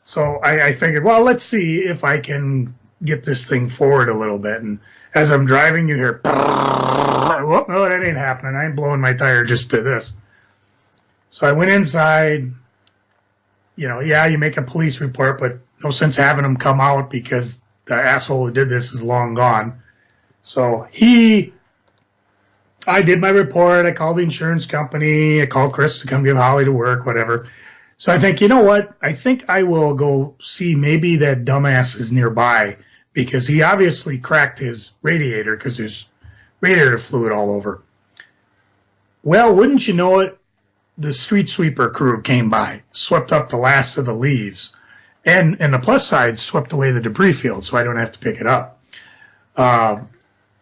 So I figured, well, let's see if I can get this thing forward a little bit. And as I'm driving, you hear, whoop, no, that ain't happening. I ain't blowing my tire just to this. So I went inside. You know, yeah, you make a police report, but no sense having them come out because the asshole who did this is long gone. So I did my report. I called the insurance company. I called Chris to come get Holly to work, whatever. So I think, you know what? I think I will go see maybe that dumbass is nearby because he obviously cracked his radiator because there's radiator fluid all over. Well, wouldn't you know it? The street sweeper crew came by, swept up the last of the leaves, and the plus side, swept away the debris field so I don't have to pick it up. I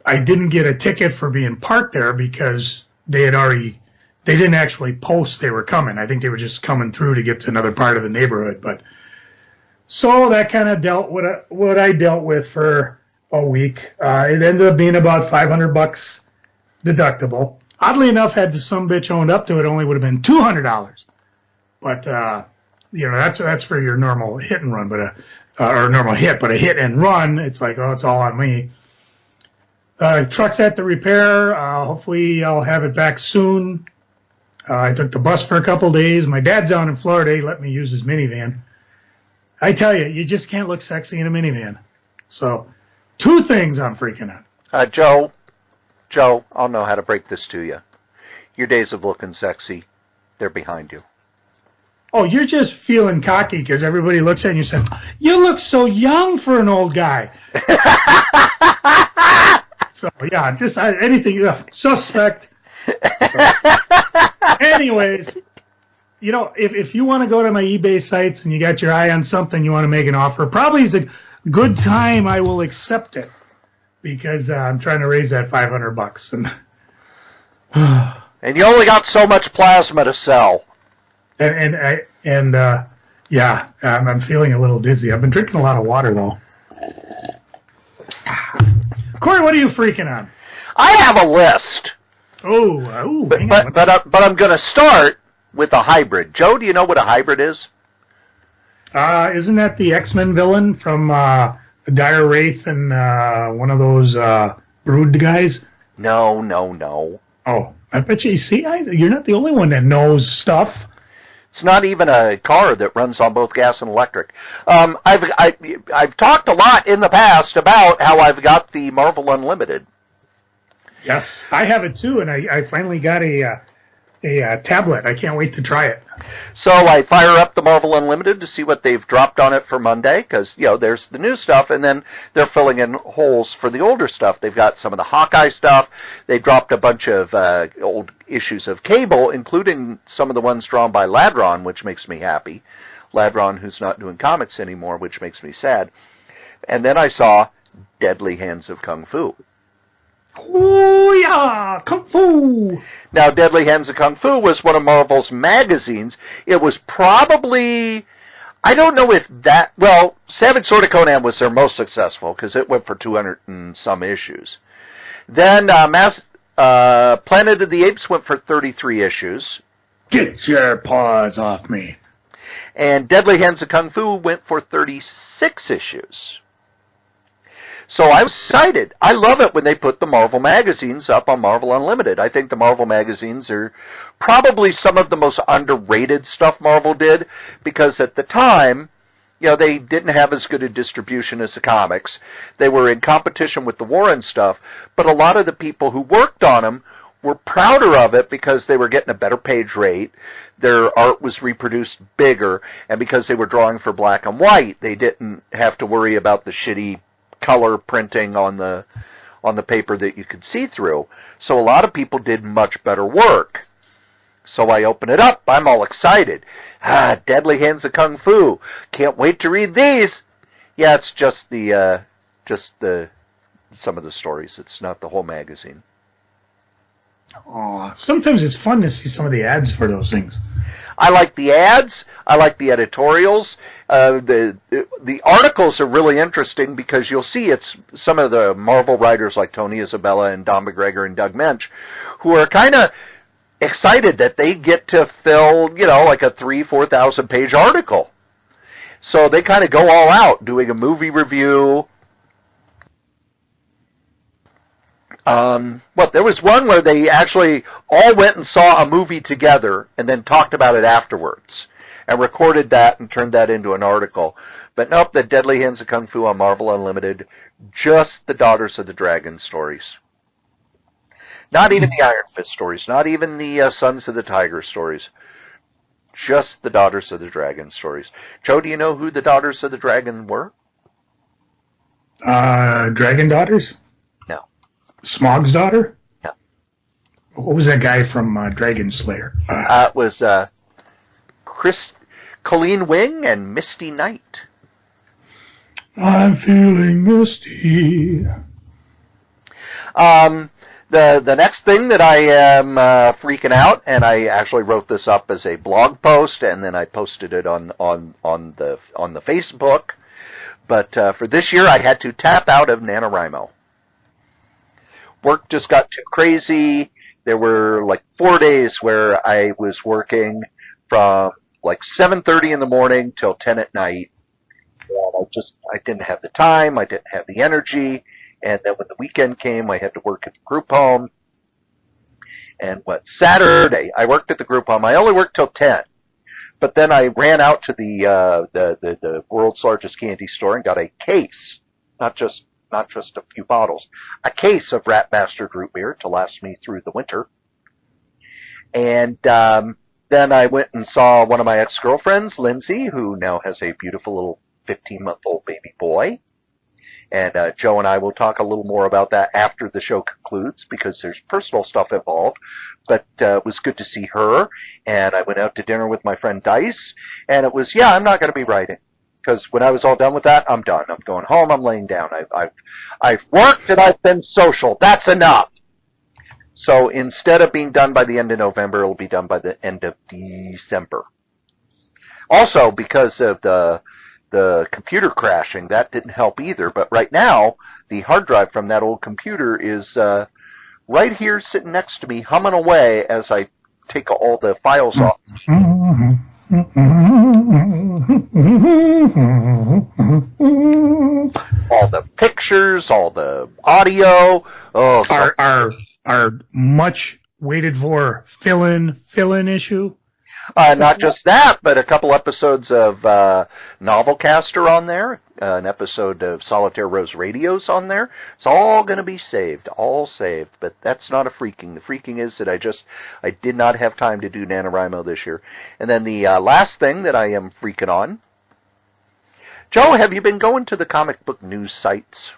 didn't get a ticket for being parked there because they didn't actually post they were coming. I think they were just coming through to get to another part of the neighborhood. But so that kind of dealt with what I dealt with for a week. It ended up being about $500 deductible. Oddly enough, had some bitch owned up to it, only would have been $200. But you know, that's for your normal hit and run, or normal hit. But a hit and run, it's like, oh, it's all on me. Truck's at the repair. Hopefully, I'll have it back soon. I took the bus for a couple days. My dad's down in Florida. He let me use his minivan. I tell you, you just can't look sexy in a minivan. So, 2 things I'm freaking out. Joe, I'll know how to break this to you. Your days of looking sexy, they're behind you. Oh, you're just feeling cocky because everybody looks at you and says, you look so young for an old guy. So, yeah, just anything, suspect. So, anyways, you know, if you want to go to my eBay sites and you got your eye on something, you want to make an offer, probably is a good time I will accept it. Because I'm trying to raise that $500, and you only got so much plasma to sell. Yeah, I'm feeling a little dizzy. I've been drinking a lot of water though. Cory, what are you freaking on? I have a list. But I'm going to start with a hybrid. Joe, do you know what a hybrid is? Isn't that the X-Men villain from Dire Wraith and one of those Brood guys? No. Oh, I bet you. See, you're not the only one that knows stuff. It's not even a car that runs on both gas and electric. I've talked a lot in the past about how I've got the Marvel Unlimited. Yes, I have it too, and I finally got a tablet. I can't wait to try it. So I fire up the Marvel Unlimited to see what they've dropped on it for Monday, because, you know, there's the new stuff, and then they're filling in holes for the older stuff. They've got some of the Hawkeye stuff. They dropped a bunch of old issues of Cable, including some of the ones drawn by Ladron, which makes me happy. Ladron, who's not doing comics anymore, which makes me sad. And then I saw Deadly Hands of Kung Fu. Oh, yeah, Kung Fu! Now, Deadly Hands of Kung Fu was one of Marvel's magazines. It was probably, I don't know if that, well, Savage Sword of Conan was their most successful, because it went for 200 and some issues. Then Planet of the Apes went for 33 issues. Get your paws off me. And Deadly Hands of Kung Fu went for 36 issues. So I was excited. I love it when they put the Marvel magazines up on Marvel Unlimited. I think the Marvel magazines are probably some of the most underrated stuff Marvel did, because at the time, you know, they didn't have as good a distribution as the comics. They were in competition with the Warren stuff, but a lot of the people who worked on them were prouder of it because they were getting a better page rate, their art was reproduced bigger, and because they were drawing for black and white, they didn't have to worry about the shitty color printing on the paper that you could see through. So a lot of people did much better work. So I open it up. I'm all excited. Deadly Hands of Kung Fu. Can't wait to read these. Yeah, it's just the some of the stories. It's not the whole magazine. Oh, sometimes it's fun to see some of the ads for those things. I like the ads. I like the editorials. The articles are really interesting because you'll see it's some of the Marvel writers like Tony Isabella and Don McGregor and Doug Mensch who are kind of excited that they get to fill, like a 3,000-4,000 page article. So they kind of go all out doing a movie review. There was one where they actually all went and saw a movie together and then talked about it afterwards and recorded that and turned that into an article. But nope, the Deadly Hands of Kung Fu on Marvel Unlimited, just the Daughters of the Dragon stories. Not even the Iron Fist stories, not even the Sons of the Tiger stories. Just the Daughters of the Dragon stories. Joe, do you know who the Daughters of the Dragon were? Dragon Daughters? No. Smaug's daughter? No. What was that guy from Dragon Slayer? It was Colleen Wing and Misty Knight. I'm feeling misty. The next thing that I am freaking out, and I actually wrote this up as a blog post, and then I posted it on the Facebook. But for this year, I had to tap out of NaNoWriMo. Work just got too crazy. There were like 4 days where I was working from like 7:30 in the morning till 10 at night. And I didn't have the time. I didn't have the energy. And then when the weekend came, I had to work at the group home. And Saturday, I worked at the group home. I only worked till 10. But then I ran out to the world's largest candy store and got a case, not just a few bottles, a case of Rat Bastard root beer to last me through the winter. And then I went and saw one of my ex-girlfriends, Lindsay, who now has a beautiful little 15-month-old baby boy. And Joe and I will talk a little more about that after the show concludes because there's personal stuff involved. But it was good to see her. And I went out to dinner with my friend Dice. And it was, I'm not going to be writing. Because when I was all done with that, I'm done. I'm going home. I'm laying down. I've worked and I've been social. That's enough. So instead of being done by the end of November, it'll be done by the end of December. Also, because of the computer crashing, that didn't help either. But right now, the hard drive from that old computer is right here sitting next to me, humming away as I take all the files off. All the pictures, all the audio. Our much waited for fill-in issue. Not just that, but a couple episodes of Novelcast are on there. An episode of Solitaire Rose Radio's on there. It's all going to be saved, all saved. But that's not a freaking. The freaking is that I did not have time to do NaNoWriMo this year. And then the last thing that I am freaking on. Joe, have you been going to the comic book news sites?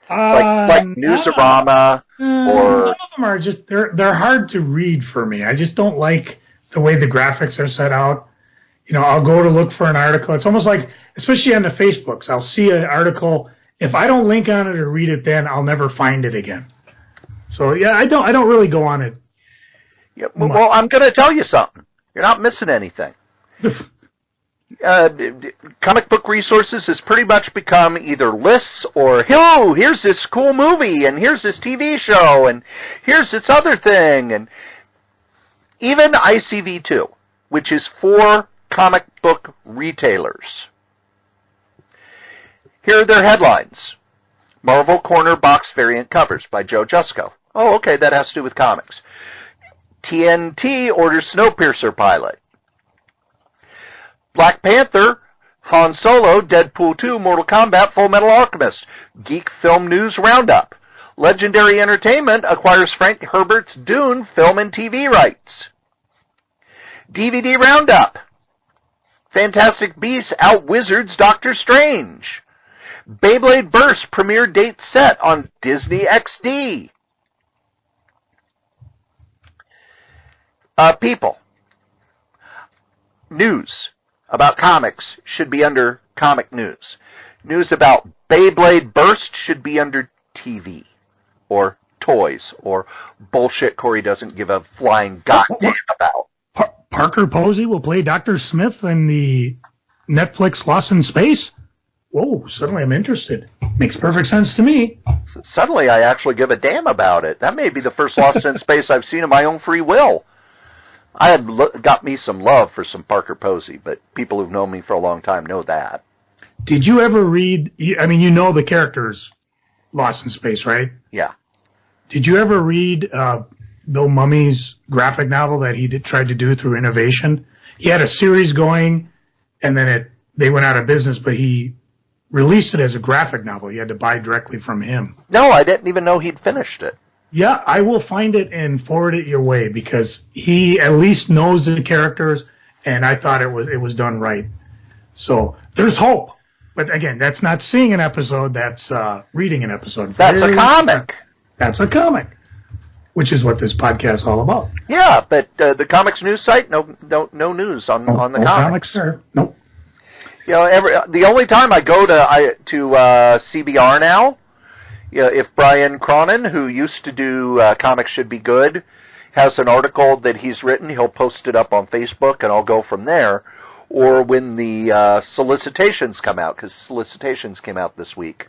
Like Newsarama or... Some of them are just, they're hard to read for me. I just don't like the way the graphics are set out. I'll go to look for an article. It's almost like, especially on the Facebooks, I'll see an article. If I don't link on it or read it, then I'll never find it again. So yeah, I don't really go on it. Yeah, well, I'm going to tell you something. You're not missing anything. Comic book resources has pretty much become either lists or, here's this cool movie, and here's this TV show, and here's this other thing, and even ICV2, which is for comic book retailers. Here are their headlines. Marvel Corner Box Variant Covers by Joe Jusko. Oh, okay, that has to do with comics. TNT orders Snowpiercer pilot. Black Panther, Han Solo, Deadpool 2, Mortal Kombat, Full Metal Alchemist. Geek Film News Roundup. Legendary Entertainment acquires Frank Herbert's Dune film and TV rights. DVD Roundup. Fantastic Beasts out-wizards Doctor Strange. Beyblade Burst premiere date set on Disney XD. People. News about comics should be under comic news. News about Beyblade Burst should be under TV. Or toys. Or bullshit Cory doesn't give a flying goddamn about. Parker Posey will play Dr. Smith in the Netflix Lost in Space? Whoa, suddenly I'm interested. Makes perfect sense to me. Suddenly I actually give a damn about it. That may be the first Lost in Space I've seen of my own free will. I had got me some love for some Parker Posey, but people who've known me for a long time know that. Did you ever read, I mean, you know the characters Lost in Space, right? Yeah. Did you ever read Bill Mummy's graphic novel that he tried to do through Innovation? He had a series going, and then they went out of business, but he released it as a graphic novel. You had to buy directly from him. No, I didn't even know he'd finished it. Yeah, I will find it and forward it your way because he at least knows the characters, and I thought it was done right. So there's hope. But again, that's not seeing an episode, that's reading an episode. That's a comic. That's a comic, which is what this podcast is all about. Yeah, but the comics news site, no news on the comics. Comics, sir. Nope. You know, the only time I go to CBR now, you know, if Brian Cronin, who used to do Comics Should Be Good, has an article that he's written, he'll post it up on Facebook, and I'll go from there. Or when the solicitations come out, because solicitations came out this week,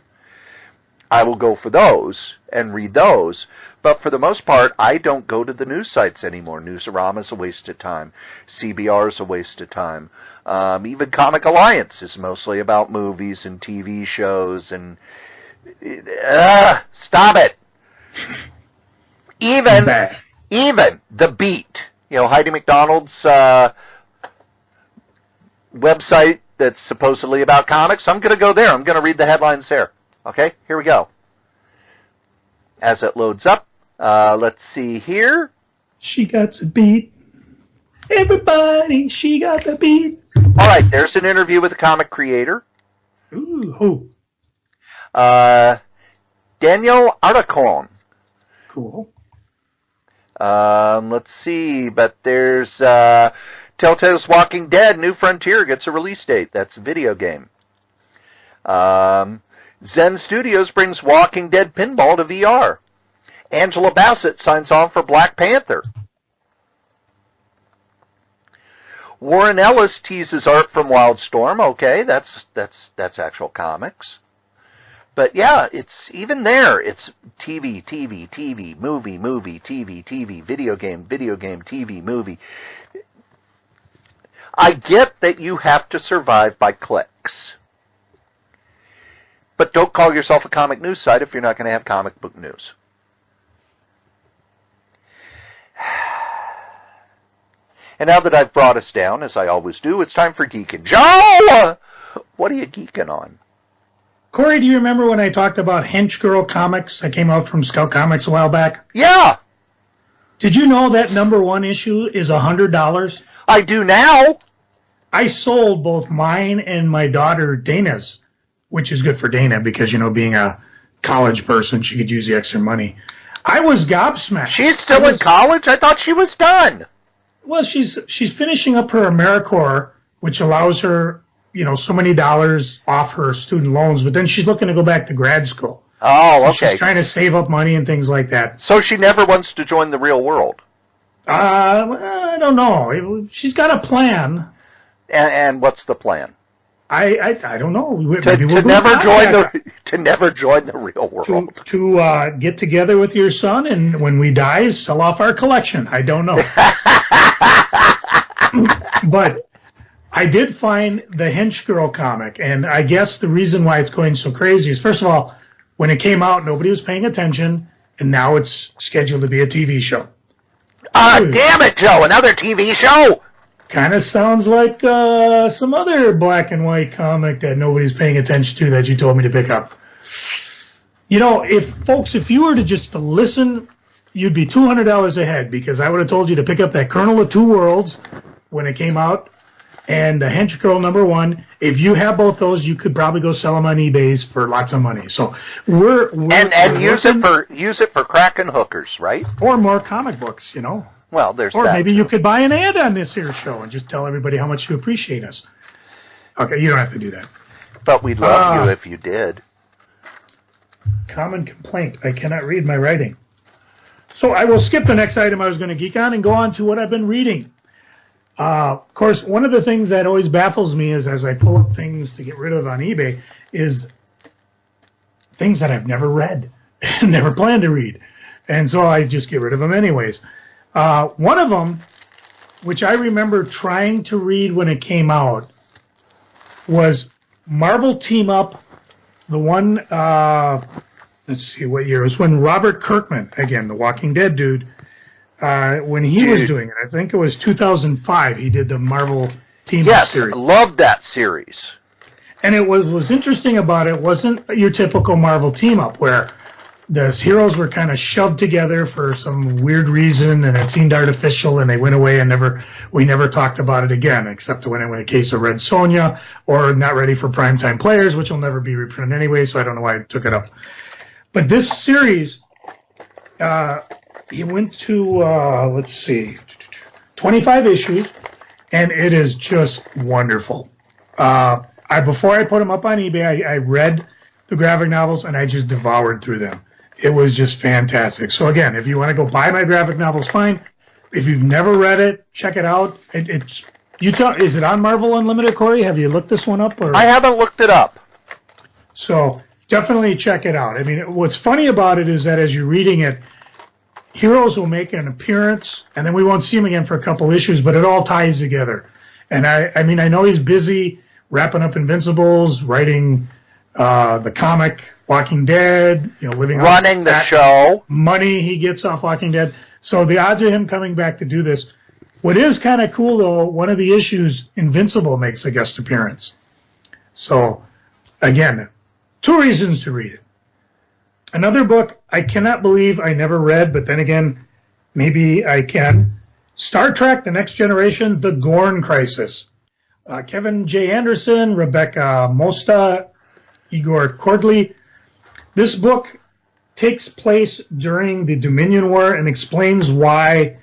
I will go for those and read those. But for the most part, I don't go to the news sites anymore. Newsarama's a waste of time. CBR's a waste of time. Even Comic Alliance is mostly about movies and TV shows and... stop it! Even The Beat, you know, Heidi McDonald's website that's supposedly about comics, I'm going to go there. I'm going to read the headlines there. Okay, here we go. As it loads up, let's see here. She got the beat. Everybody, she got the beat. All right, there's an interview with a comic creator. Ooh, who? Daniel Aracon. Cool. Let's see, but there's Telltale's Walking Dead, New Frontier gets a release date. That's a video game. Zen Studios brings Walking Dead Pinball to VR. Angela Bassett signs on for Black Panther. Warren Ellis teases art from Wildstorm. Okay, that's actual comics. But yeah, it's even there. It's TV, movie, TV, video game, TV, movie. I get that you have to survive by clicks. But don't call yourself a comic news site if you're not going to have comic book news. And now that I've brought us down, as I always do, it's time for geeking. Joe! What are you geeking on? Cory, do you remember when I talked about Hench Girl comics that came out from Scout Comics a while back? Yeah! Did you know that #1 issue is $100? I do now! I sold both mine and my daughter Dana's, which is good for Dana because, you know, being a college person, she could use the extra money. I was gobsmacked. She's still in college? I thought she was done. Well, she's finishing up her AmeriCorps, which allows her, you know, so many dollars off her student loans, but then she's looking to go back to grad school. Oh, okay. She's trying to save up money and things like that. So she never wants to join the real world? I don't know. She's got a plan. And what's the plan? I don't know. To never join the real world. To get together with your son and when we die, sell off our collection. I don't know. But I did find the Hench Girl comic, and I guess the reason why it's going so crazy is, first of all, when it came out, nobody was paying attention, and now it's scheduled to be a TV show. Damn it, Joe, another TV show! Kind of sounds like some other black and white comic that nobody's paying attention to that you told me to pick up. You know, if you were to just listen, you'd be $200 ahead, because I would have told you to pick up that Colonel of Two Worlds when it came out, and the Hench Girl #1. If you have both those, you could probably go sell them on eBay for lots of money. So we're use it for cracking hookers, right? Or more comic books, you know. Well, there's or that. Maybe too. You could buy an ad on this here show and just tell everybody how much you appreciate us. Okay, you don't have to do that. But we'd love you if you did. Common complaint: I cannot read my writing. So I will skip the next item I was going to geek on and go on to what I've been reading. Of course, one of the things that always baffles me is as I pull up things to get rid of on eBay is things that I've never read, never planned to read. And so I just get rid of them anyways. One of them, which I remember trying to read when it came out, was Marvel Team Up, the one, let's see what year. It was when Robert Kirkman, again, the Walking Dead dude, when he was doing it. I think it was 2005 he did the Marvel Team Up series. Yes, loved that series. And it was interesting about it wasn't your typical Marvel Team Up where the heroes were kind of shoved together for some weird reason, and it seemed artificial, and they went away, and we never talked about it again, except when it went a case of Red Sonja, or Not Ready for Primetime Players, which will never be reprinted anyway, so I don't know why I took it up. But this series, he went to, let's see, 25 issues, and it is just wonderful. Before I put them up on eBay, I read the graphic novels, and I just devoured through them. It was just fantastic. So again, if you want to go buy my graphic novels, fine. If you've never read it, check it out. Is it on Marvel Unlimited, Cory? Have you looked this one up? Or? I haven't looked it up. So definitely check it out. I mean, what's funny about it is that as you're reading it, heroes will make an appearance, and then we won't see them again for a couple issues, but it all ties together. And I mean, I know he's busy wrapping up Invincibles, writing the comic Walking Dead, running the show, money he gets off Walking Dead. So the odds of him coming back to do this. What is kind of cool though, one of the issues, Invincible makes a guest appearance. So again, 2 reasons to read it. Another book I cannot believe I never read, but then again, maybe I can. Star Trek: The Next Generation, The Gorn Crisis. Kevin J. Anderson, Rebecca Mosta, Igor Kordley. This book takes place during the Dominion War and explains why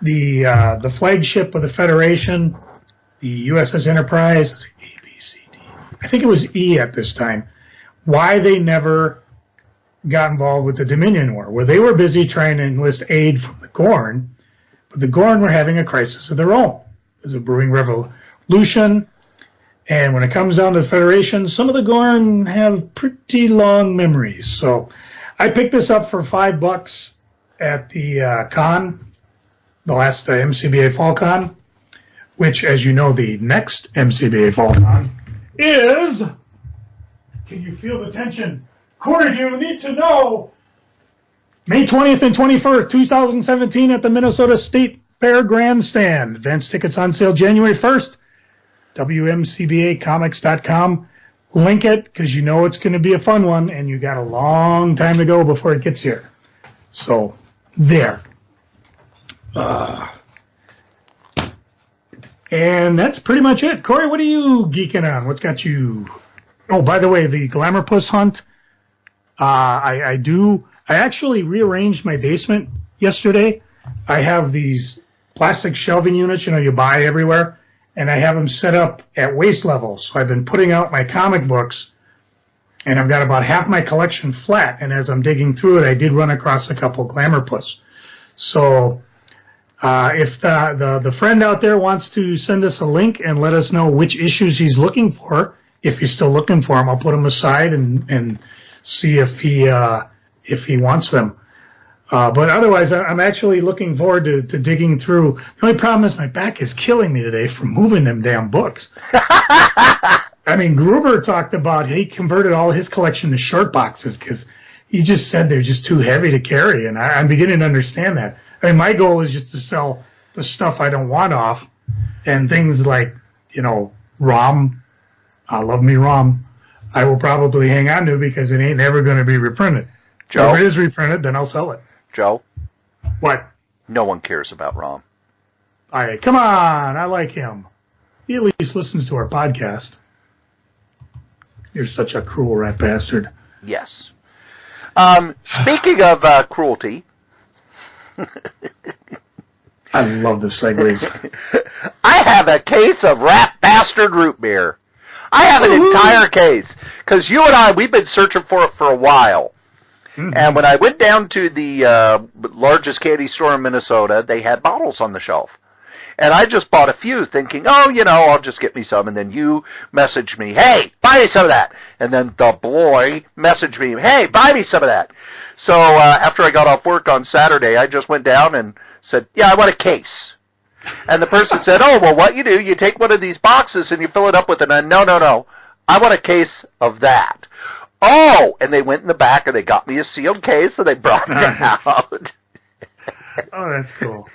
the flagship of the Federation, the USS Enterprise, A, B, C, D, I think it was E at this time, why they never got involved with the Dominion War, where they were busy trying to enlist aid from the Gorn, but the Gorn were having a crisis of their own. There's a brewing revolution. And when it comes down to the Federation, some of the Gorn have pretty long memories. So I picked this up for $5 at the con, the last MCBA Fall Con, which, as you know, the next MCBA Fall Con is, can you feel the tension? Cory, do you need to know? May 20th and 21st, 2017 at the Minnesota State Fair Grandstand. Advance tickets on sale January 1st. WMCBAcomics.com. Link it because you know it's going to be a fun one, and you got a long time to go before it gets here. So, there. And that's pretty much it. Cory, what are you geeking on? What's got you... Oh, by the way, the Glamour Puss hunt, I actually rearranged my basement yesterday. I have these plastic shelving units, you buy everywhere. And I have them set up at waist level. So I've been putting out my comic books, and I've got about half my collection flat. And as I'm digging through it, I did run across a couple Glamour Puss. So if the friend out there wants to send us a link and let us know which issues he's looking for, if he's still looking for them, I'll put them aside and see if he wants them. But otherwise, I'm actually looking forward to digging through. The only problem is my back is killing me today from moving them damn books. I mean, Gruber talked about he converted all his collection to short boxes because he just said they're just too heavy to carry, and I'm beginning to understand that. I mean, my goal is just to sell the stuff I don't want off, and things like, ROM, I love me ROM, I will probably hang on to because it ain't ever going to be reprinted. Joe? If it is reprinted, then I'll sell it. Joe? What? No one cares about Rom. All right, come on. I like him. He at least listens to our podcast. You're such a cruel rat bastard. Yes. Speaking of cruelty. I love the segues. I have a case of rat bastard root beer. I have an entire case. Because you and I, we've been searching for it for a while. Mm-hmm. And when I went down to the largest candy store in Minnesota, they had bottles on the shelf. And I just bought a few thinking, I'll just get me some. And then you messaged me, hey, buy me some of that. And then the boy messaged me, hey, buy me some of that. So after I got off work on Saturday, I just went down and said, yeah, I want a case. And the person said, oh, well, what you do, you take one of these boxes and you fill it up with no, I want a case of that. Oh, and they went in the back and they got me a sealed case and they brought it out. Oh, that's cool.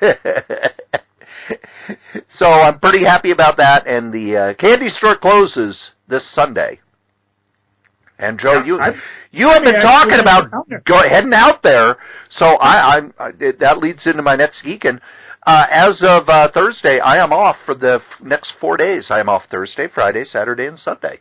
So I'm pretty happy about that, and the candy store closes this Sunday. And Joe, you have been talking about heading out there, so that leads into my next geek. And as of Thursday, I am off for the next 4 days. I am off Thursday, Friday, Saturday, and Sunday.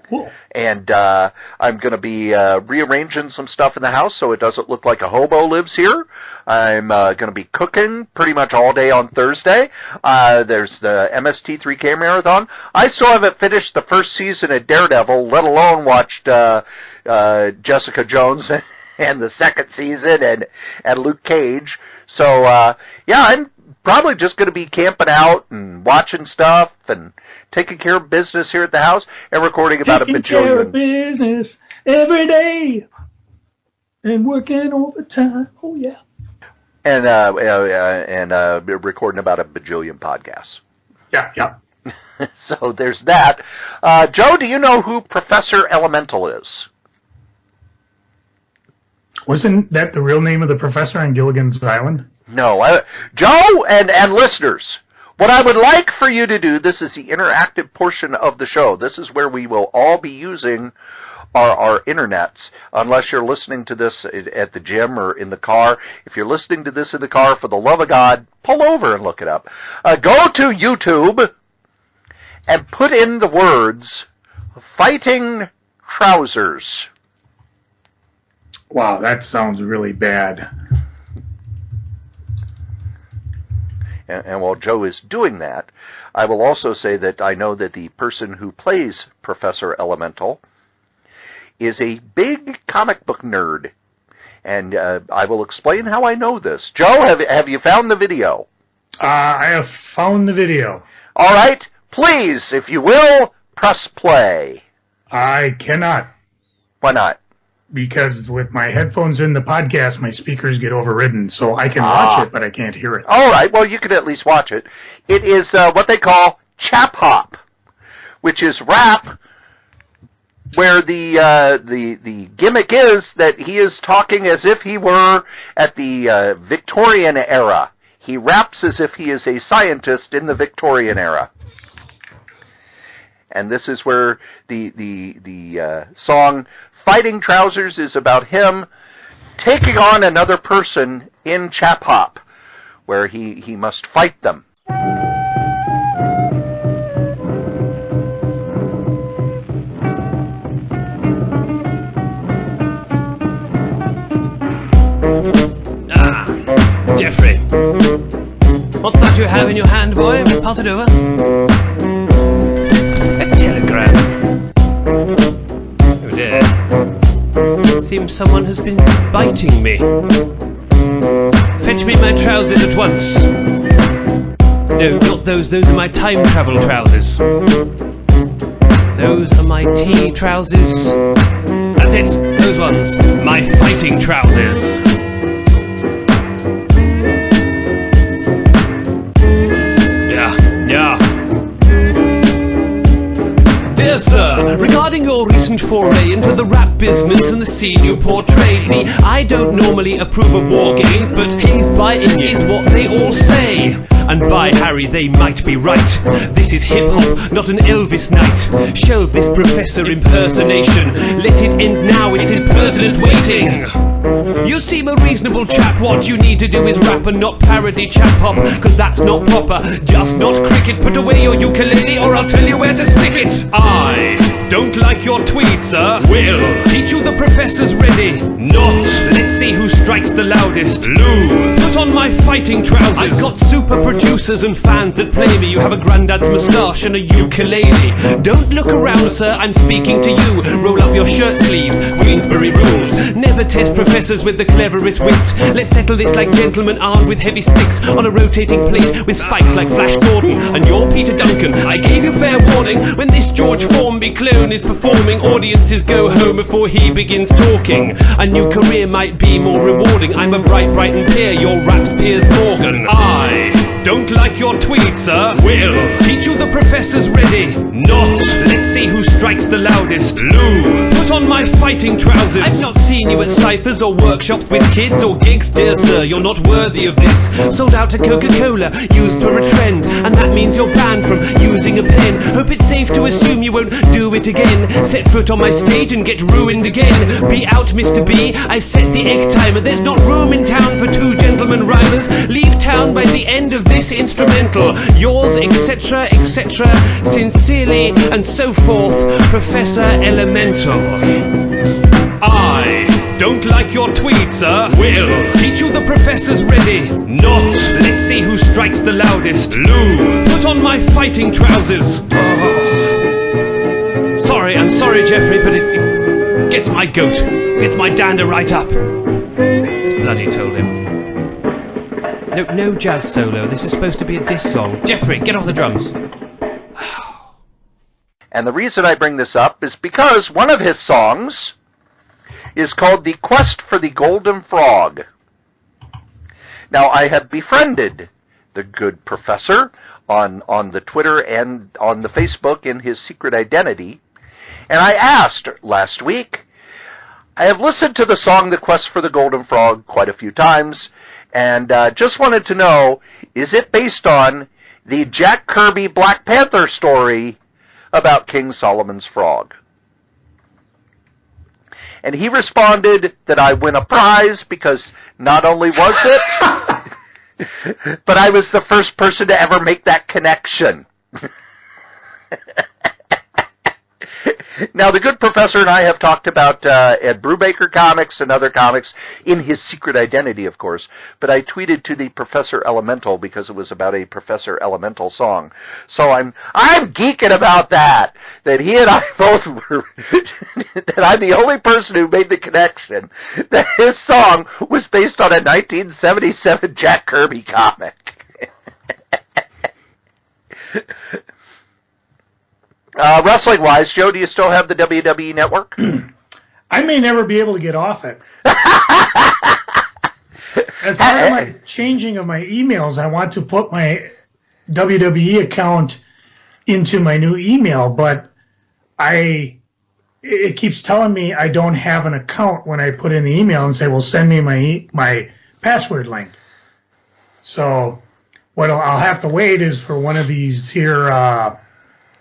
Cool. And I'm going to be rearranging some stuff in the house so it doesn't look like a hobo lives here. I'm going to be cooking pretty much all day on Thursday. There's the MST3K Marathon. I still haven't finished the first season of Daredevil, let alone watched Jessica Jones and the second season and Luke Cage. So, I'm probably just going to be camping out and watching stuff and taking care of business here at the house and recording about a bajillion. Taking care of business every day and working overtime. Oh, yeah. And recording about a bajillion podcasts. Yeah. So there's that. Joe, do you know who Professor Elemental is? Wasn't that the real name of the professor on Gilligan's Island? No. Joe and listeners, what I would like for you to do, this is the interactive portion of the show. This is where we will all be using our internets, unless you're listening to this at the gym or in the car. If you're listening to this in the car, for the love of God, pull over and look it up. Go to YouTube and put in the words, fighting trousers. Wow, that sounds really bad. And while Joe is doing that, I will also say that I know that the person who plays Professor Elemental is a big comic book nerd. And I will explain how I know this. Joe, have you found the video? I have found the video. All right. Please, if you will, press play. I cannot. Why not? Because with my headphones in the podcast, my speakers get overridden, so I can watch it, but I can't hear it. All right, well, you can at least watch it. It is what they call chap hop, which is rap, where the gimmick is that he is talking as if he were at the Victorian era. He raps as if he is a scientist in the Victorian era. And this is where the song Fighting Trousers is about him taking on another person in chap hop, where he must fight them. Jeffrey, what's that you have in your hand, boy? Pass it over. A telegram. Oh dear. Seems someone has been biting me. Fetch me my trousers at once. No, not those. Those are my time travel trousers. Those are my tea trousers. That's it. Those ones. My fighting trousers. Yeah. Dear sir, regarding your recent foray into the rap business and the scene you portray, see, I don't normally approve of war games, but he's biting is what they all say. And by Harry, they might be right. This is hip-hop, not an Elvis night. Shelve this professor impersonation. Let it end now, it's impertinent waiting. You seem a reasonable chap, what you need to do is rap and not parody chap-hop, cause that's not proper, just not cricket. Put away your ukulele or I'll tell you where to stick it. I don't like your tweet, sir. Will teach you the professor's ready. Not. Let's see who strikes the loudest. Lou. Put on my fighting trousers. I've got super producers and fans that play me. You have a granddad's moustache and a ukulele. Don't look around, sir, I'm speaking to you. Roll up your shirt sleeves, Queensbury rules. Never test Professor professors with the cleverest wits. Let's settle this like gentlemen armed with heavy sticks on a rotating plate with spikes like Flash Gordon. And you're Peter Duncan. I gave you fair warning. When this George Formby clone is performing, audiences go home before he begins talking. A new career might be more rewarding. I'm a bright Brighton peer, your rap's Piers Morgan. I don't like your tweet, sir. Will teach you the professor's ready. Not. Let's see who strikes the loudest. Lou, put on my fighting trousers. I've not seen you at ciphers or workshops with kids or gigs, dear sir. You're not worthy of this. Sold out to Coca-Cola, used for a trend, and that means you're banned from using a pen. Hope it's safe to assume you won't do it again. Set foot on my stage and get ruined again. Be out, Mr. B. I've set the egg timer. There's not room in town for two gentlemen rhymers. Leave town by the end of this instrumental. Yours, etc., etc., sincerely, and so forth, Professor Elemental. I don't like your tweet, sir. Will teach you the professor's ready. Not. Let's see who strikes the loudest. Lou, put on my fighting trousers. Sorry, I'm sorry, Jeffrey, but it gets my goat. Gets my dander right up. Bloody told him. No jazz solo. This is supposed to be a diss song. Jeffrey, get off the drums. And the reason I bring this up is because one of his songs is called The Quest for the Golden Frog. Now, I have befriended the good professor on the Twitter and on the Facebook in his secret identity, and I asked last week, I have listened to the song The Quest for the Golden Frog quite a few times, and just wanted to know, is it based on the Jack Kirby Black Panther story about King Solomon's frog? And he responded that I win a prize because not only was it, but I was the first person to ever make that connection. Now, the good professor and I have talked about Ed Brubaker comics and other comics in his secret identity, of course. But I tweeted to the Professor Elemental because it was about a Professor Elemental song. So I'm geeking about that he and I both were, that I'm the only person who made the connection that his song was based on a 1977 Jack Kirby comic. Wrestling-wise, Joe, do you still have the WWE Network? I may never be able to get off it. As part of my changing of my emails, I want to put my WWE account into my new email, but it keeps telling me I don't have an account when I put in the email and say, well, send me my password link. So what I'll have to wait is for one of these here...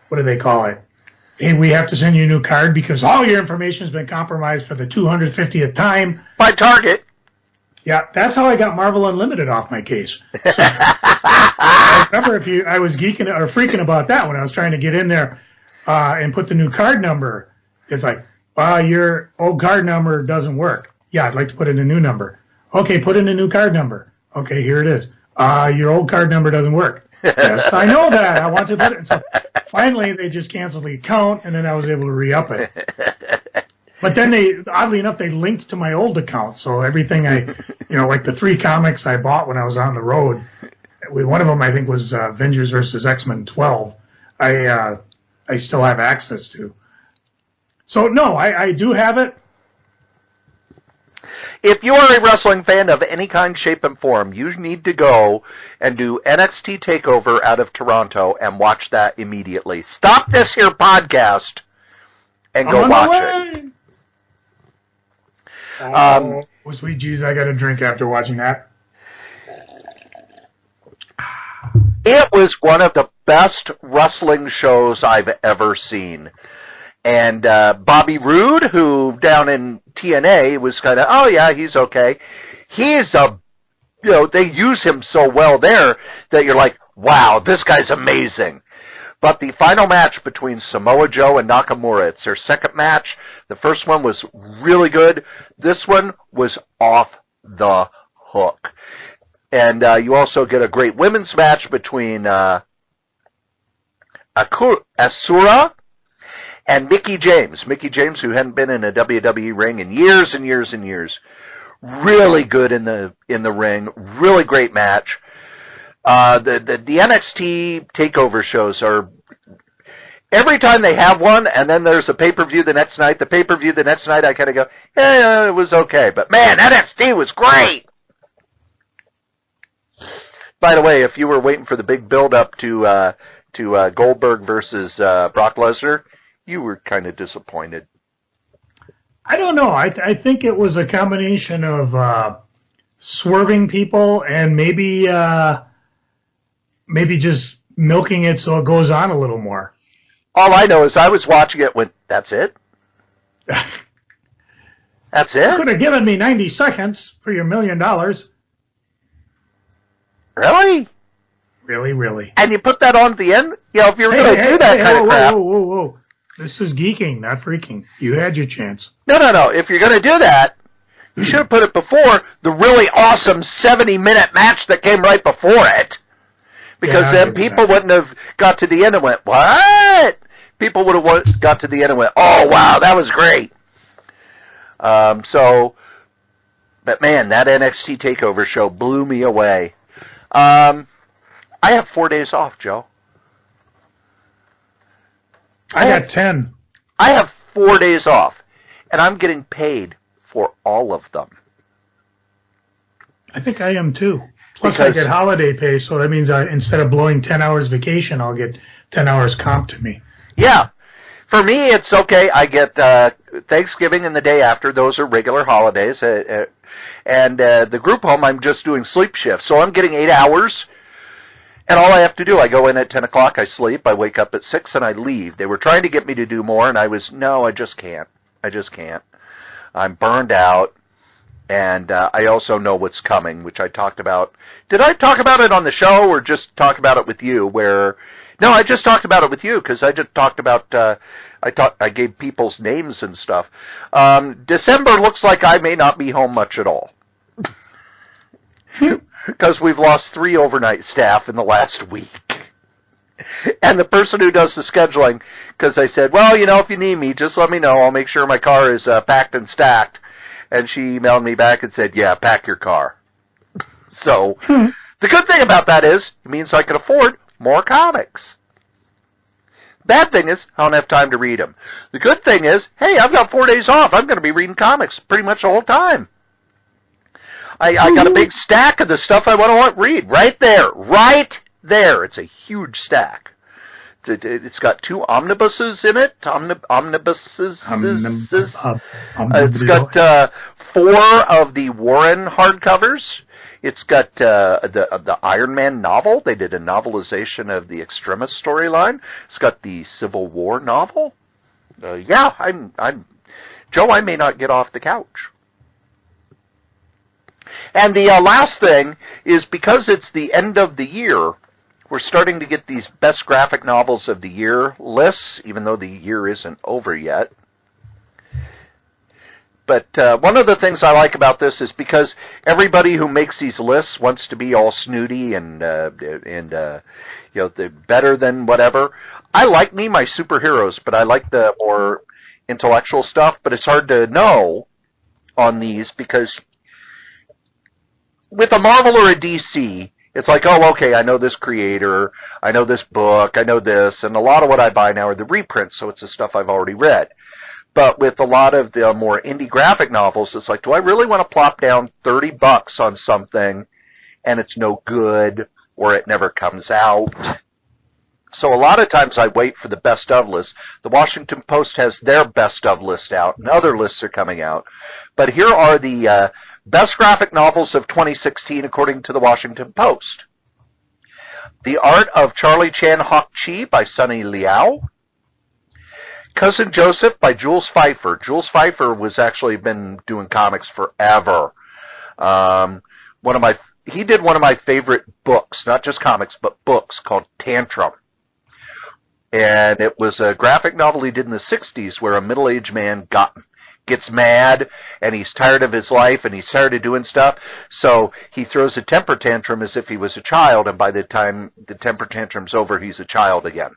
what do they call it? Hey, we have to send you a new card because all your information has been compromised for the 250th time. By Target. Yeah, that's how I got Marvel Unlimited off my case. So, I remember I was geeking or freaking about that when I was trying to get in there and put the new card number. It's like, your old card number doesn't work. Yeah, I'd like to put in a new number. Okay, put in a new card number. Okay, here it is. Your old card number doesn't work. Yes, I know that. I want to put it. So finally, they just canceled the account, and then I was able to re-up it. But then oddly enough, they linked to my old account. So everything like the 3 comics I bought when I was on the road, one of them I think was Avengers vs. X-Men 12, I still have access to. So no, I do have it. If you are a wrestling fan of any kind, shape, and form, you need to go and do NXT TakeOver out of Toronto and watch that immediately. Stop this here podcast and go watch it. Oh, sweet Jesus, I got a drink after watching that. It was one of the best wrestling shows I've ever seen. And Bobby Roode, who down in TNA was kind of, oh yeah, he's okay. He's they use him so well there that you're like, wow, this guy's amazing. But the final match between Samoa Joe and Nakamura, it's their second match. The first one was really good. This one was off the hook. And you also get a great women's match between Asura and Mickie James. Mickie James, who hadn't been in a WWE ring in years and years and years. really good in the ring, really great match. The NXT takeover shows are every time they have one, and then there's a pay-per-view the next night. The pay-per-view the next night, I kind of go, yeah, it was okay, but man, NXT was great. By the way, if you were waiting for the big build-up to Goldberg versus Brock Lesnar, you were kind of disappointed. I don't know. I think it was a combination of swerving people and maybe just milking it so it goes on a little more. All I know is I was watching it when, that's it? That's it? You could have given me 90 seconds for your $1 million. Really? Really. And you put that on at the end? You know, if you're going to do that kind of crap. Whoa. This is geeking, not freaking. You had your chance. No. If you're going to do that, you should have put it before the really awesome 70-minute match that came right before it. Because then people wouldn't have got to the end and went, what? People would have got to the end and went, oh, wow, that was great. But man, that NXT TakeOver show blew me away. I have 4 days off, Joe. I got 10. I have 4 days off, and I'm getting paid for all of them. I think I am too. Plus, I get holiday pay, so that means instead of blowing 10 hours vacation, I'll get 10 hours comp to me. Yeah. For me, it's okay. I get Thanksgiving and the day after. Those are regular holidays. And the group home, I'm just doing sleep shifts. So I'm getting 8 hours. And all I have to do, I go in at 10 o'clock, I sleep, I wake up at 6, and I leave. They were trying to get me to do more, and I just can't. I'm burned out. And I also know what's coming, which I talked about. Did I talk about it on the show or just talk about it with you? No, I just talked about it with you because I just talked about, I gave people's names and stuff. December looks like I may not be home much at all. Because we've lost 3 overnight staff in the last week. And the person who does the scheduling, because I said, well, if you need me, just let me know. I'll make sure my car is packed and stacked. And she emailed me back and said, yeah, pack your car. So, the good thing about that is, it means I can afford more comics. Bad thing is, I don't have time to read them. The good thing is, hey, I've got 4 days off. I'm going to be reading comics pretty much the whole time. I got a big stack of the stuff I want to read right there. It's a huge stack. It's got 2 omnibuses in it. Omnibuses. It's got 4 of the Warren hardcovers. It's got the Iron Man novel. They did a novelization of the Extremis storyline. It's got the Civil War novel. I'm Joe. I may not get off the couch. And the last thing is because it's the end of the year. We're starting to get these best graphic novels of the year lists, even though the year isn't over yet. But one of the things I like about this is because everybody who makes these lists wants to be all snooty and they're better than whatever. I like my superheroes, but I like the more intellectual stuff. But it's hard to know on these because with a Marvel or a DC, it's like, oh, okay, I know this creator, I know this book, I know this, and a lot of what I buy now are the reprints, so it's the stuff I've already read. But with a lot of the more indie graphic novels, it's like, do I really want to plop down $30 on something, and it's no good, or it never comes out? So a lot of times I wait for the best of list. The Washington Post has their best of list out, and other lists are coming out. But here are the best graphic novels of 2016 according to the Washington Post. The Art of Charlie Chan Hock Chi by Sunny Liao. Cousin Joseph by Jules Pfeiffer. Jules Pfeiffer was actually been doing comics forever. He did one of my favorite books, not just comics, but books called Tantrum. And it was a graphic novel he did in the 60s where a middle-aged man gets mad and he's tired of his life and he's tired of doing stuff. So he throws a temper tantrum as if he was a child, and by the time the temper tantrum's over, he's a child again.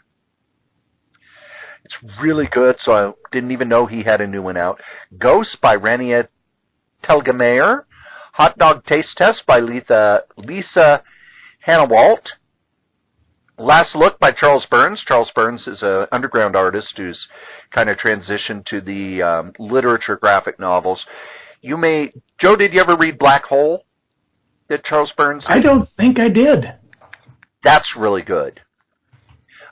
It's really good, so I didn't even know he had a new one out. Ghost by Rania Telgemeier. Hot Dog Taste Test by Lisa Hannawalt. Last Look by Charles Burns. Charles Burns is an underground artist who's kind of transitioned to the literature graphic novels. Joe, did you ever read Black Hole? Did Charles Burns? I don't think I did. That's really good.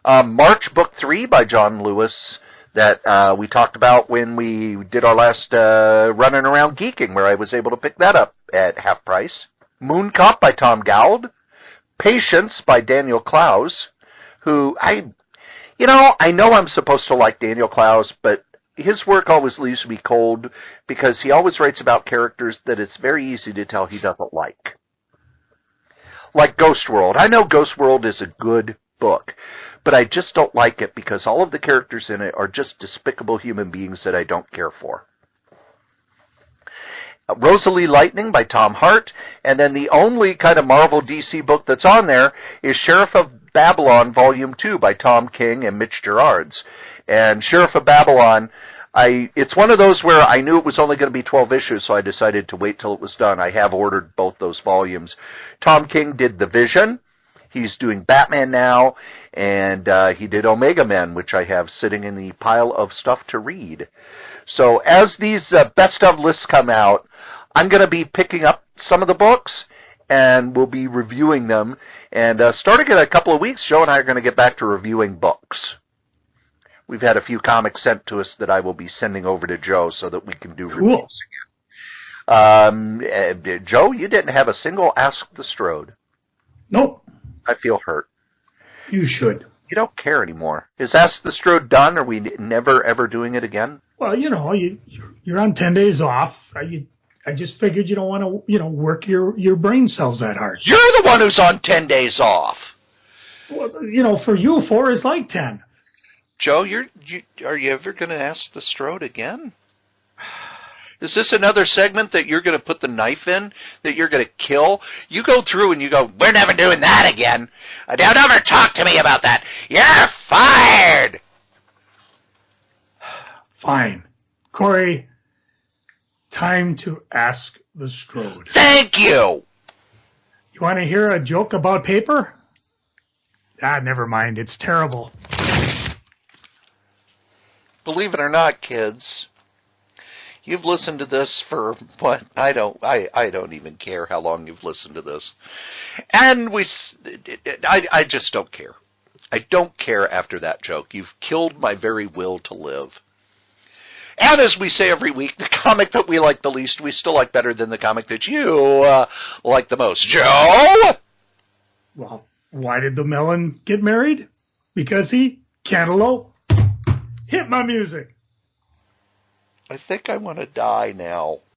March Book 3 by John Lewis that we talked about when we did our last Running Around Geeking, where I was able to pick that up at half price. Moon Cop by Tom Gould. Patience by Daniel Clowes, who I know I'm supposed to like Daniel Clowes, but his work always leaves me cold because he always writes about characters that it's very easy to tell he doesn't like. Like Ghost World. I know Ghost World is a good book, but I just don't like it because all of the characters in it are just despicable human beings that I don't care for. Rosalie Lightning by Tom Hart, and then the only kind of Marvel DC book that's on there is Sheriff of Babylon Volume 2 by Tom King and Mitch Gerards. And Sheriff of Babylon, it's one of those where I knew it was only going to be 12 issues, so I decided to wait till it was done. I have ordered both those volumes. Tom King did The Vision. He's doing Batman now, and he did Omega Men, which I have sitting in the pile of stuff to read. So as these best of lists come out, I'm going to be picking up some of the books, and we'll be reviewing them. And starting in a couple of weeks, Joe and I are going to get back to reviewing books. We've had a few comics sent to us that I will be sending over to Joe so that we can do reviews again. Joe, you didn't have a single Ask the Strode. Nope. I feel hurt. You should. You don't care anymore. Is Ask the Strode done? Are we never, ever doing it again? Well, you're on 10 days off. I just figured you don't want to, work your brain cells that hard. You're the one who's on 10 days off. Well, for you, 4 is like 10. Joe, are you ever going to ask the Strode again? Is this another segment that you're going to put the knife in, that you're going to kill? You go through and you go, we're never doing that again. Don't ever talk to me about that. You're fired. Fine. Cory, time to ask the Strode. Thank you. You want to hear a joke about paper? Never mind. It's terrible. Believe it or not, kids, you've listened to this for what? I don't even care how long you've listened to this. And I just don't care. I don't care after that joke. You've killed my very will to live. And as we say every week, the comic that we like the least, we still like better than the comic that you like the most. Joe? Well, why did the melon get married? Because he cantaloupe. Hit my music. I think I want to die now.